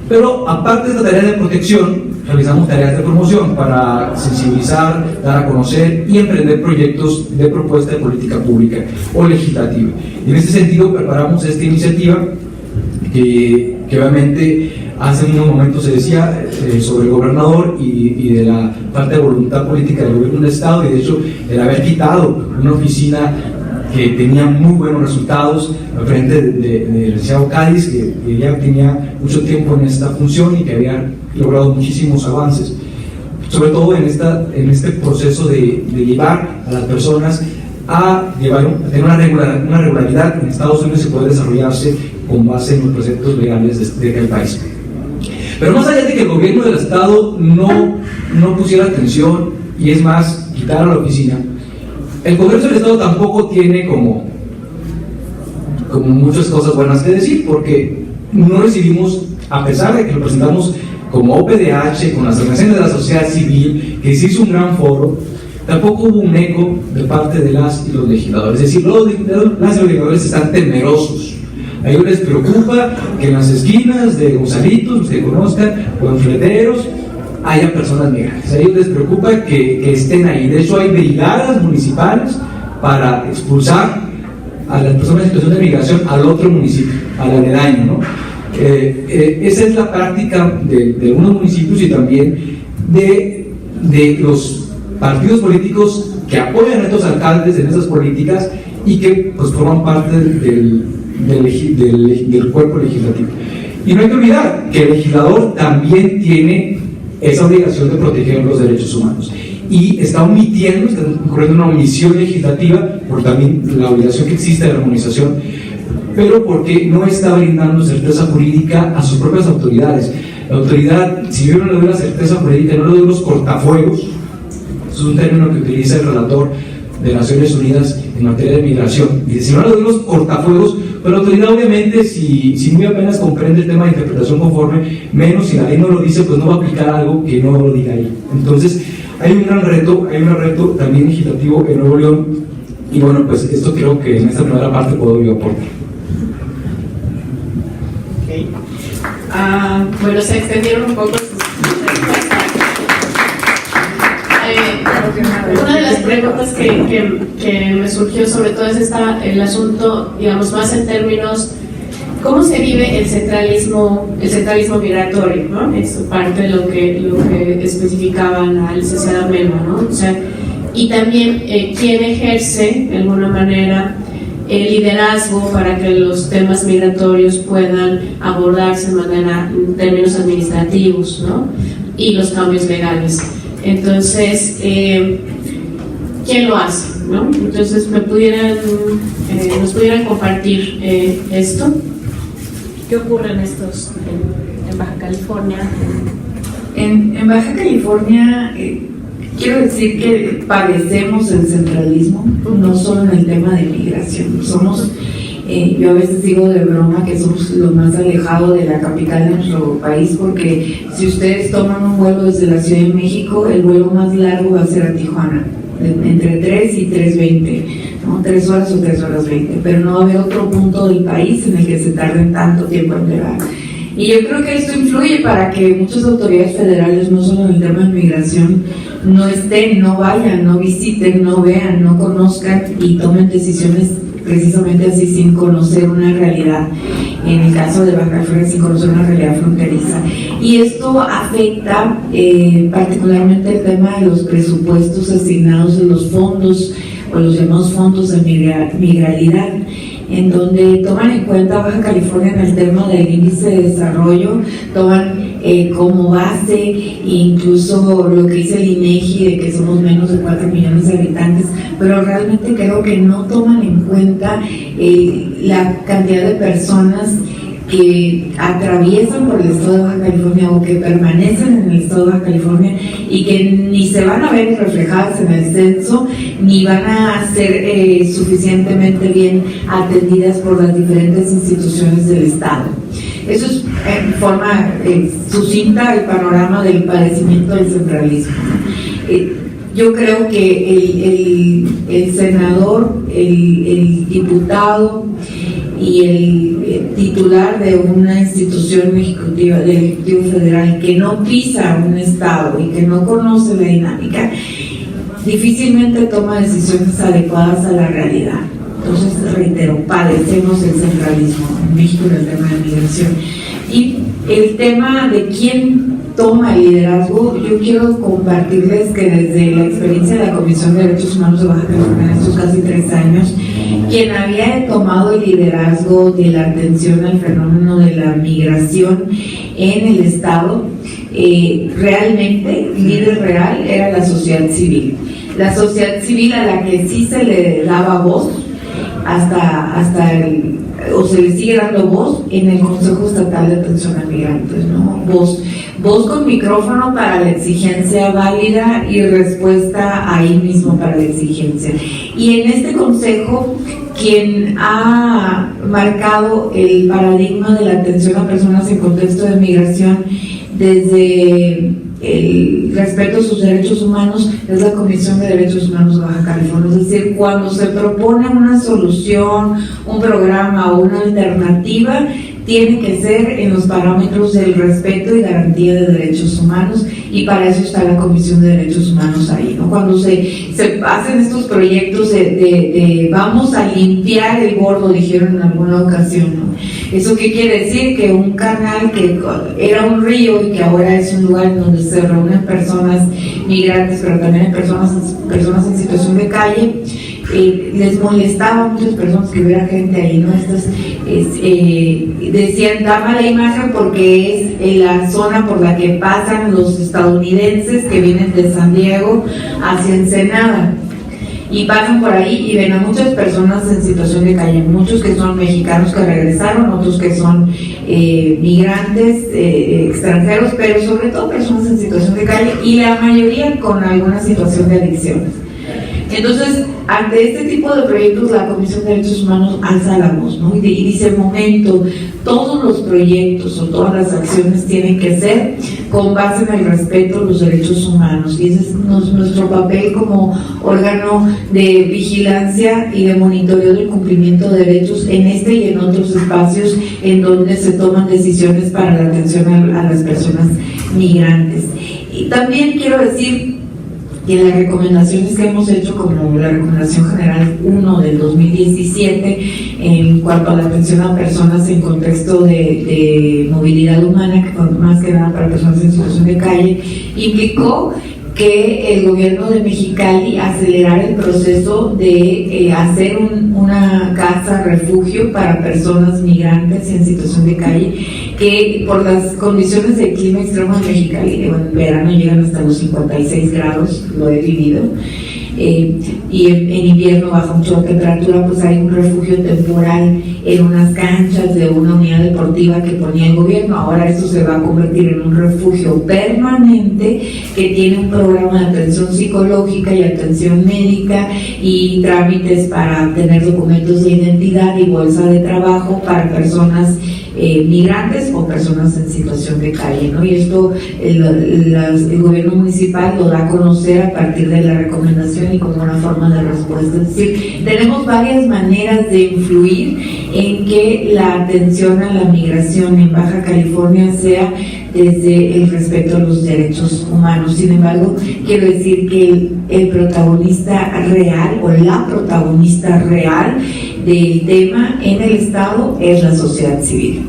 Pero aparte de esta tarea de protección, realizamos tareas de promoción para sensibilizar, dar a conocer y emprender proyectos de propuesta de política pública o legislativa. Y en este sentido preparamos esta iniciativa que obviamente hace unos momentos se decía sobre el gobernador y de la falta de voluntad política del gobierno del Estado, y de hecho el haber quitado una oficina que tenía muy buenos resultados al frente del licenciado Cádiz, que ya tenía mucho tiempo en esta función y que había logrado muchísimos avances, sobre todo en este proceso de llevar a las personas a tener una regularidad en Estados Unidos y poder desarrollarse con base en los preceptos legales de aquel país. Pero más allá de que el gobierno del Estado no pusiera atención y es más, quitara la oficina, el Congreso del Estado tampoco tiene como muchas cosas buenas que decir, porque no recibimos, a pesar de que lo presentamos como OPDH, con las organizaciones de la sociedad civil, que se hizo un gran foro, tampoco hubo un eco de parte de las y los legisladores. Es decir, las y los legisladores están temerosos. A ellos les preocupa que en las esquinas de Gonzalitos, los que conozcan, o en Flederos, haya personas migrantes. A ellos les preocupa que estén ahí. De hecho, hay brigadas municipales para expulsar a las personas en situación de migración al otro municipio, al aledaño, ¿no? Esa es la práctica de unos municipios y también de los partidos políticos que apoyan a estos alcaldes en esas políticas y que pues forman parte del cuerpo legislativo. Y no hay que olvidar que el legislador también tiene esa obligación de proteger los derechos humanos y está ocurriendo una omisión legislativa por también la obligación que existe de la armonización, pero porque no está brindando certeza jurídica a sus propias autoridades. La autoridad, si yo no le doy la certeza jurídica, no le doy los cortafuegos, eso es un término que utiliza el relator de Naciones Unidas en materia de migración, y si no le doy los cortafuegos, pero la autoridad obviamente si muy apenas comprende el tema de interpretación conforme, menos si la ley no lo dice, pues no va a aplicar algo que no lo diga ahí. Entonces hay un gran reto también legislativo en Nuevo León, y bueno, pues esto creo que en esta primera parte puedo yo aportar. Okay. Bueno, se extendieron un poco sus respuestas. Una de las preguntas que me surgió sobre todo es el asunto, digamos, más en términos, ¿cómo se vive el centralismo migratorio, ¿no? Es parte de lo que especificaba la licenciada Melba, ¿no? O sea, y también quién ejerce de alguna manera el liderazgo para que los temas migratorios puedan abordarse en términos administrativos, ¿no? Y los cambios legales. Entonces, ¿quién lo hace, ¿no? Entonces, nos pudieran compartir esto. ¿Qué ocurre en Baja California? En Baja California quiero decir que padecemos el centralismo, no solo en el tema de migración. Somos, yo a veces digo de broma que somos lo más alejado de la capital de nuestro país, porque si ustedes toman un vuelo desde la Ciudad de México, el vuelo más largo va a ser a Tijuana, entre 3 y 3:20, ¿no? 3 horas o 3 horas 20, pero no va a haber otro punto del país en el que se tarden tanto tiempo en llegar. Y yo creo que esto influye para que muchas autoridades federales, no solo en el tema de migración, no estén, no vayan, no visiten, no vean, no conozcan y tomen decisiones precisamente así sin conocer una realidad. En el caso de Baja California, sin conocer una realidad fronteriza. Y esto afecta particularmente el tema de los presupuestos asignados en los fondos, o los llamados fondos de migralidad, en donde toman en cuenta Baja California en el tema del índice de desarrollo, toman como base incluso lo que dice el INEGI de que somos menos de 4 millones de habitantes, pero realmente creo que no toman en cuenta la cantidad de personas que atraviesan por el estado de Baja California o que permanecen en el estado de Baja California y que ni se van a ver reflejadas en el censo ni van a ser suficientemente bien atendidas por las diferentes instituciones del estado. Eso es en forma sucinta el panorama del padecimiento del centralismo. Yo creo que el senador, el diputado y el titular de una institución ejecutiva del Ejecutivo Federal que no pisa un estado y que no conoce la dinámica, difícilmente toma decisiones adecuadas a la realidad. Entonces, reitero, padecemos el centralismo en México en el tema de migración. Y el tema de quién toma el liderazgo, yo quiero compartirles que desde la experiencia de la Comisión de Derechos Humanos de Baja California en estos casi 3 años, quien había tomado el liderazgo de la atención al fenómeno de la migración en el Estado, realmente, líder real, era la sociedad civil. La sociedad civil a la que sí se le daba voz, o se le sigue dando voz en el Consejo Estatal de Atención a Migrantes, ¿no? Voz con micrófono para la exigencia válida y respuesta ahí mismo para la exigencia. Y en este consejo, quien ha marcado el paradigma de la atención a personas en contexto de migración desde el respeto a sus derechos humanos es la Comisión de Derechos Humanos de Baja California. Es decir, cuando se propone una solución, un programa o una alternativa, tiene que ser en los parámetros del respeto y garantía de derechos humanos, y para eso está la Comisión de Derechos Humanos ahí, ¿no? Cuando se hacen estos proyectos de vamos a limpiar el bordo, dijeron en alguna ocasión, ¿no? ¿Eso qué quiere decir? Que un canal que era un río y que ahora es un lugar en donde se reúnen personas migrantes, pero también personas en situación de calle, les molestaba a muchas personas que hubiera gente ahí, ¿no? Decían, da mala imagen porque es la zona por la que pasan los estadounidenses que vienen de San Diego hacia Ensenada, y pasan por ahí y ven a muchas personas en situación de calle, muchos que son mexicanos que regresaron, otros que son migrantes extranjeros, pero sobre todo personas en situación de calle, y la mayoría con alguna situación de adicciones. Entonces, ante este tipo de proyectos, la Comisión de Derechos Humanos alza la voz, ¿no? Y dice, momento, todos los proyectos o todas las acciones tienen que ser con base en el respeto a los derechos humanos, y ese es nuestro papel como órgano de vigilancia y de monitoreo del cumplimiento de derechos en este y en otros espacios en donde se toman decisiones para la atención a las personas migrantes. Y también quiero decir y en las recomendaciones que hemos hecho, como la recomendación general 1 del 2017 en cuanto a la atención a personas en contexto de movilidad humana, que fue más que nada para personas en situación de calle, implicó que el gobierno de Mexicali acelerara el proceso de hacer una casa refugio para personas migrantes en situación de calle, que por las condiciones del clima extremo en Mexicali, en verano llegan hasta los 56 grados, lo he vivido, y en invierno baja mucho la temperatura, pues hay un refugio temporal en unas canchas de una unidad deportiva que ponía el gobierno. Ahora esto se va a convertir en un refugio permanente que que tiene un programa de atención psicológica y atención médica y trámites para obtener documentos de identidad y bolsa de trabajo para personas migrantes o personas en situación de calle, ¿no? Y esto el gobierno municipal lo da a conocer a partir de la recomendación y como una forma de respuesta. Es decir, tenemos varias maneras de influir en que la atención a la migración en Baja California sea desde el respeto a los derechos humanos. Sin embargo, quiero decir que el protagonista real o la protagonista real del tema en el Estado es la sociedad civil.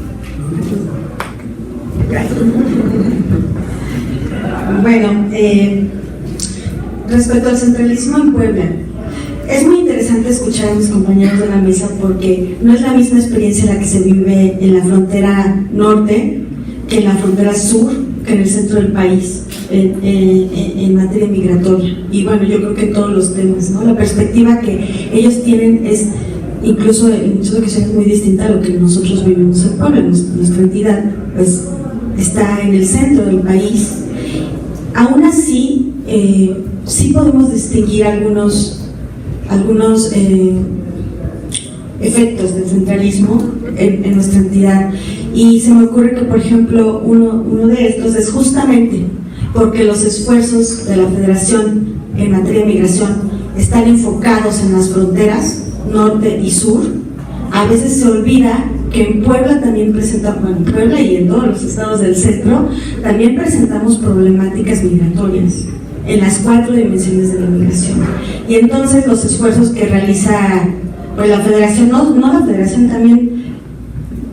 Gracias. Bueno, respecto al centralismo en Puebla, es muy interesante escuchar a mis compañeros de la mesa porque no es la misma experiencia la que se vive en la frontera norte que en la frontera sur, que en el centro del país, en materia migratoria. Y bueno, yo creo que en todos los temas, ¿no? La perspectiva que ellos tienen es incluso en muchas ocasiones muy distinta a lo que nosotros vivimos en Puebla. Nuestra entidad pues está en el centro del país. Aún así, sí podemos distinguir algunos efectos del centralismo en nuestra entidad, y se me ocurre que, por ejemplo, uno de estos es justamente porque los esfuerzos de la Federación en materia de migración están enfocados en las fronteras norte y sur. A veces se olvida que en Puebla también en Puebla y en todos los estados del centro también presentamos problemáticas migratorias en las 4 dimensiones de la migración. Y entonces los esfuerzos que realiza pues la Federación, no la Federación, también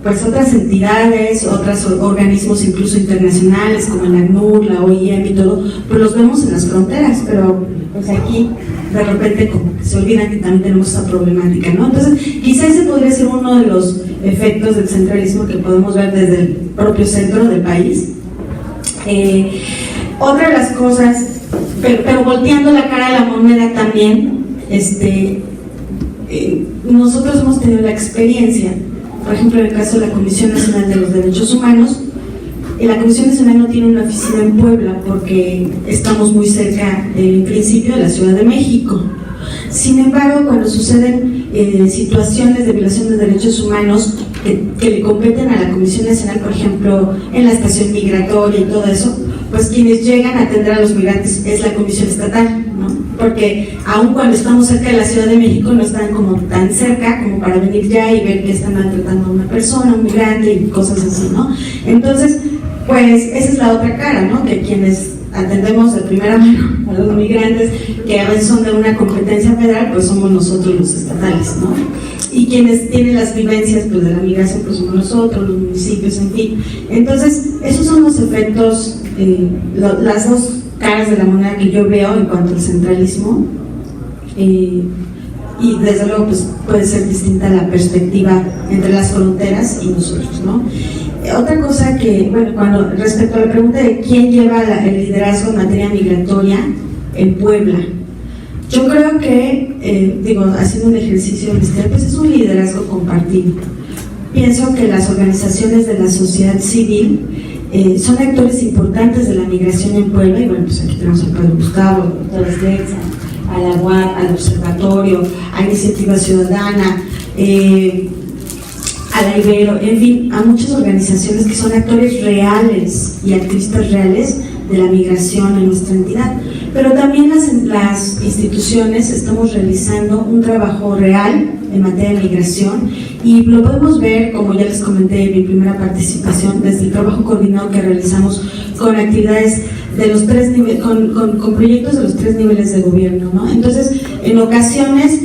pues otras entidades, otros organismos incluso internacionales como el ACNUR, la OIM y todo, pues los vemos en las fronteras, pero pues aquí de repente como que se olvidan que también tenemos esa problemática, ¿no? Entonces quizás ese podría ser uno de los efectos del centralismo que podemos ver desde el propio centro del país. Otra de las cosas, pero volteando la cara de la moneda también, nosotros hemos tenido la experiencia, por ejemplo en el caso de la Comisión Nacional de los Derechos Humanos. La Comisión Nacional no tiene una oficina en Puebla porque estamos muy cerca, en principio, de la Ciudad de México. Sin embargo, cuando suceden situaciones de violación de derechos humanos que le competen a la Comisión Nacional, por ejemplo, en la estación migratoria y todo eso, pues quienes llegan a atender a los migrantes es la Comisión Estatal, ¿no? Porque aun cuando estamos cerca de la Ciudad de México, no están como tan cerca como para venir ya y ver que están maltratando a una persona, un migrante y cosas así, ¿no? Entonces, pues esa es la otra cara, ¿no? Que quienes atendemos de primera mano a los migrantes, que a veces son de una competencia federal, pues somos nosotros los estatales, ¿no? Y quienes tienen las vivencias pues de la migración, pues somos nosotros, los municipios, en fin. Entonces, esos son los efectos, las dos caras de la moneda que yo veo en cuanto al centralismo, y desde luego pues puede ser distinta la perspectiva entre las fronteras y nosotros, ¿no? Otra cosa que, bueno, respecto a la pregunta de quién lleva el liderazgo en materia migratoria en Puebla, yo creo que, haciendo un ejercicio ministerial, pues es un liderazgo compartido. Pienso que las organizaciones de la sociedad civil son actores importantes de la migración en Puebla, y bueno, pues aquí tenemos al Padre Gustavo, al doctor Eslexa, a la UAD, al Observatorio, a Iniciativa Ciudadana, a la Ibero, en fin, a muchas organizaciones que son actores reales y activistas reales de la migración en nuestra entidad. Pero también las instituciones estamos realizando un trabajo real en materia de migración, y lo podemos ver, como ya les comenté en mi primera participación, desde el trabajo coordinado que realizamos con actividades de los 3 niveles, con proyectos de los 3 niveles de gobierno, ¿no? Entonces, en ocasiones,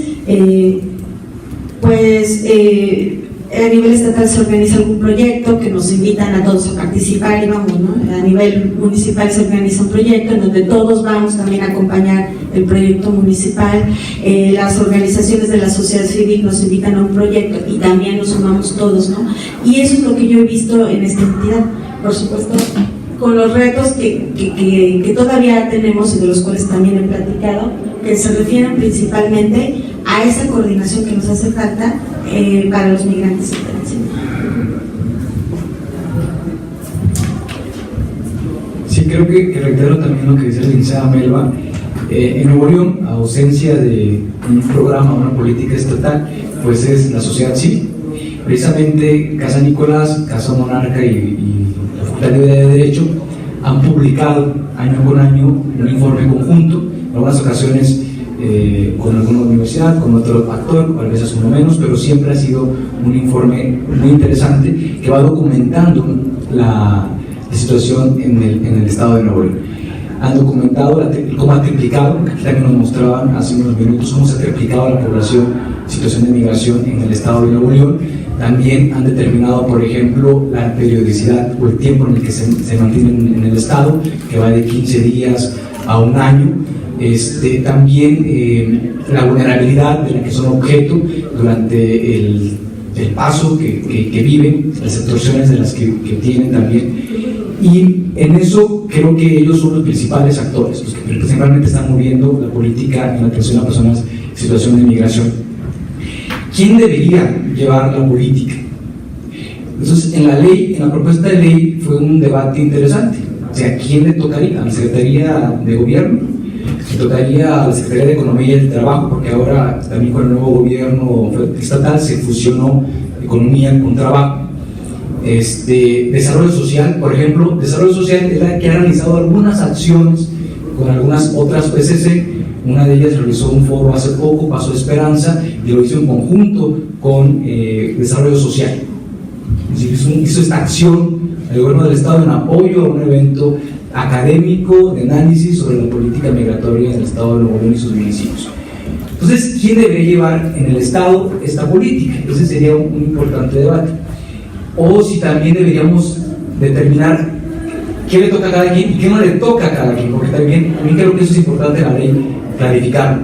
a nivel estatal se organiza algún proyecto que nos invitan a todos a participar y vamos, ¿no? A nivel municipal se organiza un proyecto en donde todos vamos también a acompañar el proyecto municipal. Las organizaciones de la sociedad civil nos invitan a un proyecto y también nos sumamos todos, ¿no? Y eso es lo que yo he visto en esta entidad, por supuesto, con los retos que todavía tenemos y de los cuales también he platicado, que se refieren principalmente a esa coordinación que nos hace falta para los migrantes internacionales. Sí, creo que reitero también lo que decía la licenciada Melba. En Nuevo León, a ausencia de un programa, una política estatal, pues es la sociedad civil. Precisamente Casa Nicolás, Casa Monarca y la Facultad de Derecho han publicado año con año un informe conjunto, en algunas ocasiones con alguna universidad, con otro actor, a veces uno menos, pero siempre ha sido un informe muy interesante que va documentando la situación en el estado de Nuevo León. Han documentado cómo ha triplicado, aquí también nos mostraban hace unos minutos cómo se ha triplicado la población en situación de migración en el estado de Nuevo León. También han determinado, por ejemplo, la periodicidad o el tiempo en el que se mantienen en el estado, que va de 15 días a un año. También la vulnerabilidad de la que son objeto durante el paso que viven, las extorsiones de las que tienen también. Y en eso creo que ellos son los principales actores, los que principalmente están moviendo la política en la atención a personas en situación de migración. ¿Quién debería llevar la política? Entonces, en la propuesta de ley fue un debate interesante. O sea, ¿quién le tocaría? ¿A la Secretaría de Gobierno? ¿Le tocaría a la Secretaría de Economía y del Trabajo? Porque ahora también con el nuevo gobierno estatal se fusionó economía con trabajo. Desarrollo social, por ejemplo, desarrollo social es la que ha realizado algunas acciones con algunas otras PCC. Una de ellas realizó un foro hace poco, Paso de Esperanza, y lo hizo en conjunto con desarrollo social. Es decir, hizo esta acción el gobierno del estado en apoyo a un evento académico de análisis sobre la política migratoria en el estado de Nuevo León y sus municipios. Entonces, ¿quién debería llevar en el estado esta política? Ese sería un importante debate. O si también deberíamos determinar qué le toca a cada quien y qué no le toca a cada quien, porque también creo que eso es importante en la ley clarificar.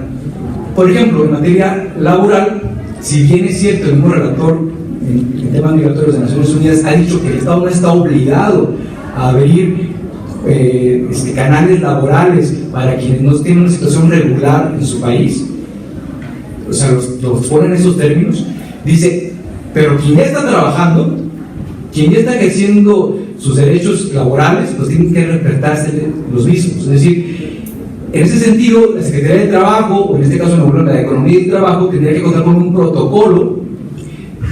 Por ejemplo, en materia laboral, si bien es cierto, el mismo relator en temas migratorios de Naciones Unidas ha dicho que el Estado no está obligado a abrir canales laborales para quienes no tienen una situación regular en su país, o sea, los ponen en esos términos, dice, pero quien ya está trabajando, quien ya está ejerciendo sus derechos laborales, pues tienen que respetarse los mismos. Es decir, en ese sentido, la Secretaría de Trabajo, o en este caso la de Economía y Trabajo, tendría que contar con un protocolo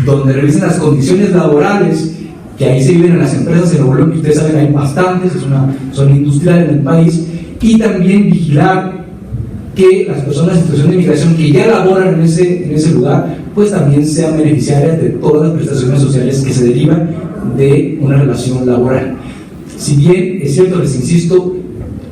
donde revisen las condiciones laborales que ahí se viven en las empresas en Nuevo León, que ustedes saben hay bastantes, es una zona industrial en el país, y también vigilar que las personas en situación de migración que ya laboran en ese lugar, pues también sean beneficiarias de todas las prestaciones sociales que se derivan de una relación laboral. Si bien es cierto, les insisto,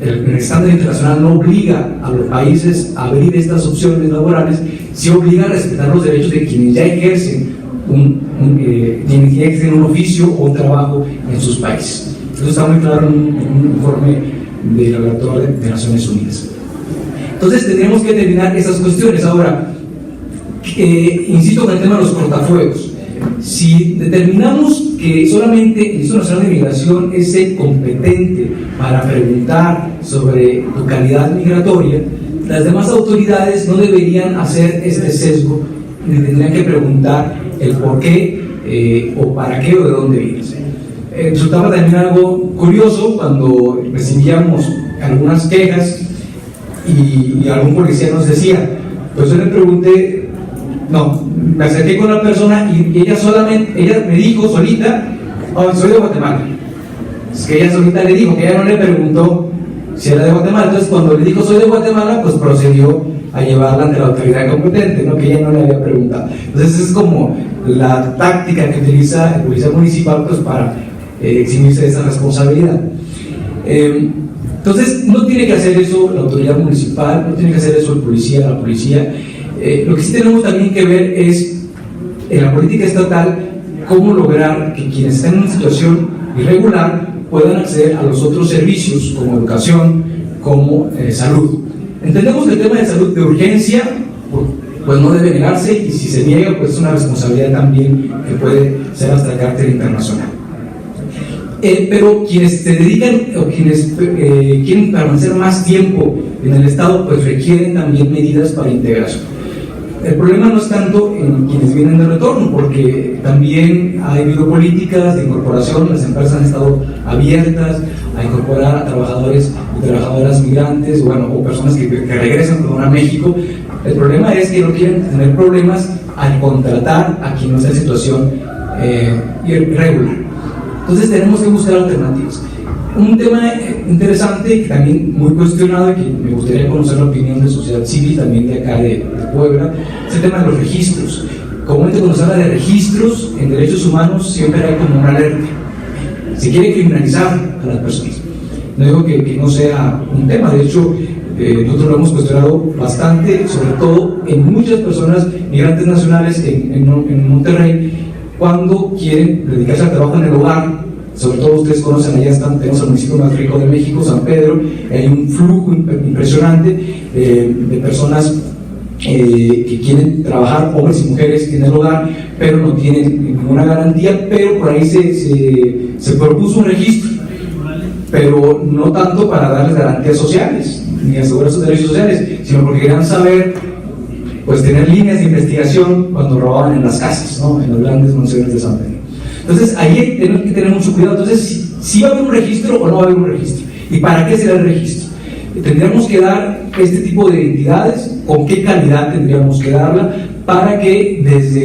el estándar internacional no obliga a los países a abrir estas opciones laborales, sí obliga a respetar los derechos de quienes ya ejercen un oficio o un trabajo en sus países. Eso está muy claro en un informe del relator de Naciones Unidas. Entonces tenemos que determinar esas cuestiones. Ahora, insisto con el tema de los cortafuegos. Si determinamos que solamente el Instituto Nacional de Migración es el competente para preguntar sobre tu calidad migratoria, las demás autoridades no deberían hacer este sesgo, ni tendrían que preguntar el por qué o para qué o de dónde vienes. Resultaba también algo curioso cuando recibíamos algunas quejas y algún policía nos decía, pues yo le pregunté, no, me acerqué con la persona y ella me dijo solita, oh, soy de Guatemala. Es que ella solita le dijo, que ella no le preguntó si era de Guatemala. Entonces cuando le dijo soy de Guatemala, pues procedió a llevarla ante la autoridad competente, ¿no? Que ella no le había preguntado. Entonces es como la táctica que utiliza el policía municipal, pues para eximirse de esa responsabilidad. Entonces no tiene que hacer eso la autoridad municipal, no tiene que hacer eso el policía, la policía. Lo que sí tenemos también que ver es en la política estatal cómo lograr que quienes están en una situación irregular puedan acceder a los otros servicios como educación, como salud. Entendemos que el tema de salud de urgencia pues no debe negarse, y si se niega pues es una responsabilidad también que puede ser hasta de carácter internacional. Pero quienes se dedican o quienes quieren permanecer más tiempo en el Estado pues requieren también medidas para integración. El problema no es tanto en quienes vienen de retorno, porque también ha habido políticas de incorporación, las empresas han estado abiertas, a incorporar a trabajadores y trabajadoras migrantes, o personas que regresan a México. El problema es que no quieren tener problemas al contratar a quien no está en situación irregular. Entonces tenemos que buscar alternativas. Un tema interesante, que también muy cuestionado, y que me gustaría conocer la opinión de sociedad civil, también de acá de Puebla, es el tema de los registros. Comúnmente cuando se habla de registros en derechos humanos siempre hay como una alerta. Se quiere criminalizar a las personas. No digo que no sea un tema, de hecho nosotros lo hemos cuestionado bastante, sobre todo en muchas personas migrantes nacionales en Monterrey, cuando quieren dedicarse al trabajo en el hogar. Sobre todo ustedes conocen, allá tenemos el municipio más rico de México, San Pedro, hay un flujo impresionante de personas que quieren trabajar, hombres y mujeres, en el hogar, pero no tienen ninguna garantía, pero por ahí se propuso un registro, pero no tanto para darles garantías sociales, ni asegurar sus derechos sociales, sino porque querían saber, pues tener líneas de investigación cuando robaban en las casas, ¿no? En las grandes mansiones de San Pedro. Entonces ahí tenemos que tener mucho cuidado. Entonces, si va a haber un registro o no va a haber un registro, y para qué será el registro. Tendríamos que dar este tipo de identidades, con qué calidad tendríamos que darla, para que desde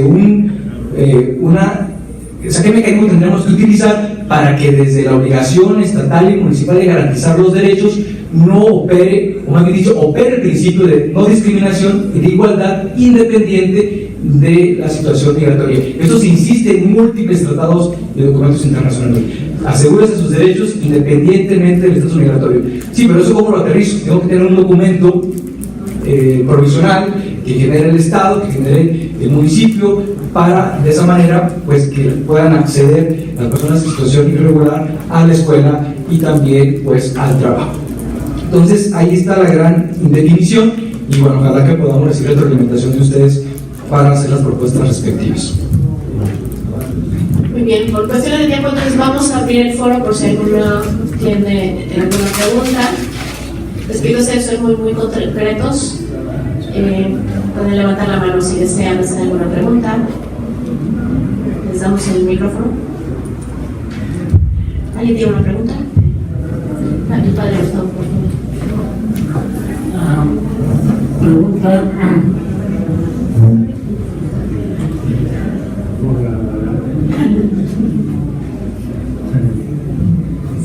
qué mecanismo tendríamos que utilizar para que desde la obligación estatal y municipal de garantizar los derechos no opere, o más bien dicho, opere el principio de no discriminación y de igualdad independiente de la situación migratoria. Esto se insiste en múltiples tratados y documentos internacionales. Asegúrese sus derechos independientemente del estatus migratorio. Sí, pero eso ¿cómo lo aterrizo? Tengo que tener un documento provisional que genere el Estado, que genere el municipio, para de esa manera pues que puedan acceder las personas en situación irregular a la escuela y también pues al trabajo. Entonces ahí está la gran indefinición, y bueno, ojalá que podamos recibir retroalimentación de ustedes para hacer las propuestas respectivas. Muy bien, por cuestiones de tiempo entonces vamos a abrir el foro por si alguno tiene alguna pregunta. Les pido ser muy concretos. Pueden levantar la mano si desean hacer alguna pregunta. Les damos el micrófono. ¿Alguien tiene una pregunta? El padre Gustavo, por favor. Pregunta.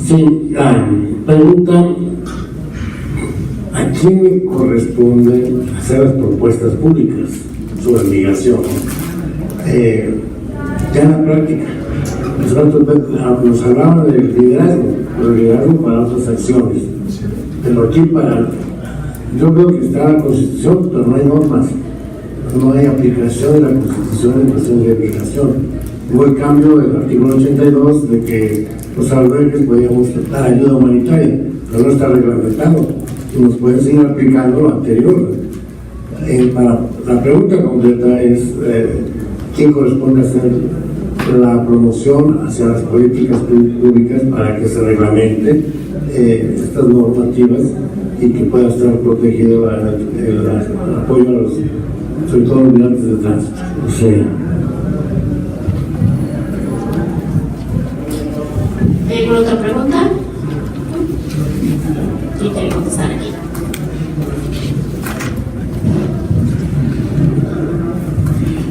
Sí, pregunta: ¿a quién corresponde hacer las propuestas públicas sobre migración? Ya en la práctica, nos hablaban del liderazgo para otras acciones, pero aquí yo veo que está la Constitución, pero no hay normas, no hay aplicación de la Constitución en cuestión de migración. Hubo el cambio del artículo 82 de que los albergues podíamos dar ayuda humanitaria, pero no está reglamentado y nos pueden seguir aplicando lo anterior. La pregunta concreta es ¿quién corresponde hacer la promoción hacia las políticas públicas para que se reglamente estas normativas y que pueda estar protegido el apoyo a los, sobre todo los migrantes de tránsito? ¿Alguna otra pregunta? ¿Quién quiere contestar aquí?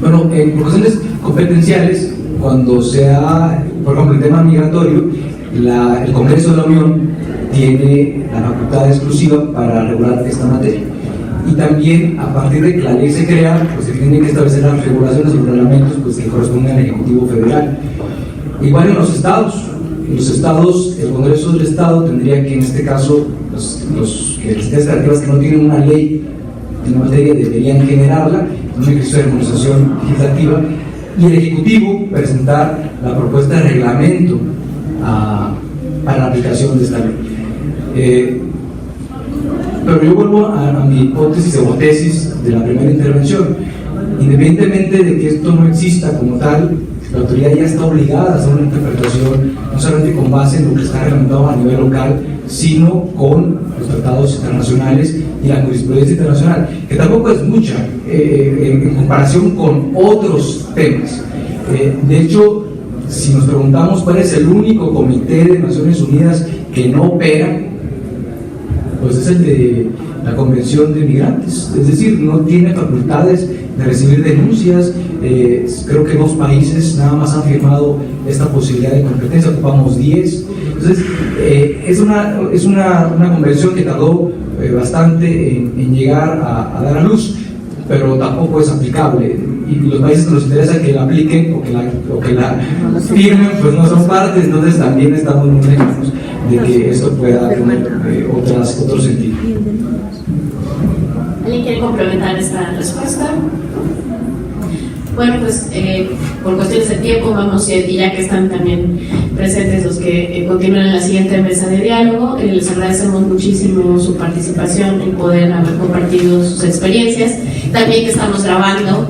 Bueno, en cuestiones competenciales, cuando sea, por ejemplo, el tema migratorio, el Congreso de la Unión tiene la facultad exclusiva para regular esta materia. Y también, a partir de que la ley se crea, pues se tienen que establecer las regulaciones y reglamentos pues, que corresponden al Ejecutivo Federal. Igual en los estados. En los estados, el Congreso del Estado tendría que, en este caso, las entidades que no tienen una ley en la materia deberían generarla, un ejercicio de armonización legislativa, y el Ejecutivo presentar la propuesta de reglamento para la aplicación de esta ley. Pero yo vuelvo a mi hipótesis o tesis de la primera intervención. Independientemente de que esto no exista como tal, la autoridad ya está obligada a hacer una interpretación, no solamente con base en lo que está reglamentado a nivel local, sino con los tratados internacionales y la jurisprudencia internacional, que tampoco es mucha en comparación con otros temas. De hecho, si nos preguntamos cuál es el único comité de Naciones Unidas que no opera, pues es el de la Convención de Migrantes, es decir, no tiene facultades de recibir denuncias. Creo que 2 países nada más han firmado esta posibilidad de competencia, ocupamos 10. Entonces, es una convención que tardó bastante en llegar a dar a luz, pero tampoco es aplicable. Y los países que nos interesa que la apliquen o que la firmen, pues no son parte, entonces también estamos muy lejos de que esto pueda tener otro sentido. ¿Alguien quiere complementar esta respuesta? Bueno, pues por cuestiones de tiempo vamos, y ya que están también presentes los que continúan en la siguiente mesa de diálogo, les agradecemos muchísimo su participación, el poder haber compartido sus experiencias, también que estamos grabando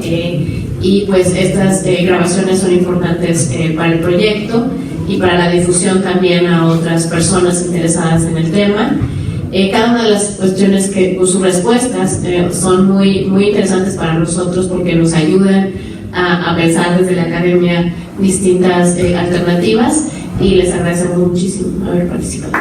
y pues estas grabaciones son importantes para el proyecto y para la difusión también a otras personas interesadas en el tema. Cada una de las cuestiones sus respuestas son muy interesantes para nosotros porque nos ayudan a pensar desde la academia distintas alternativas y les agradecemos muchísimo haber participado.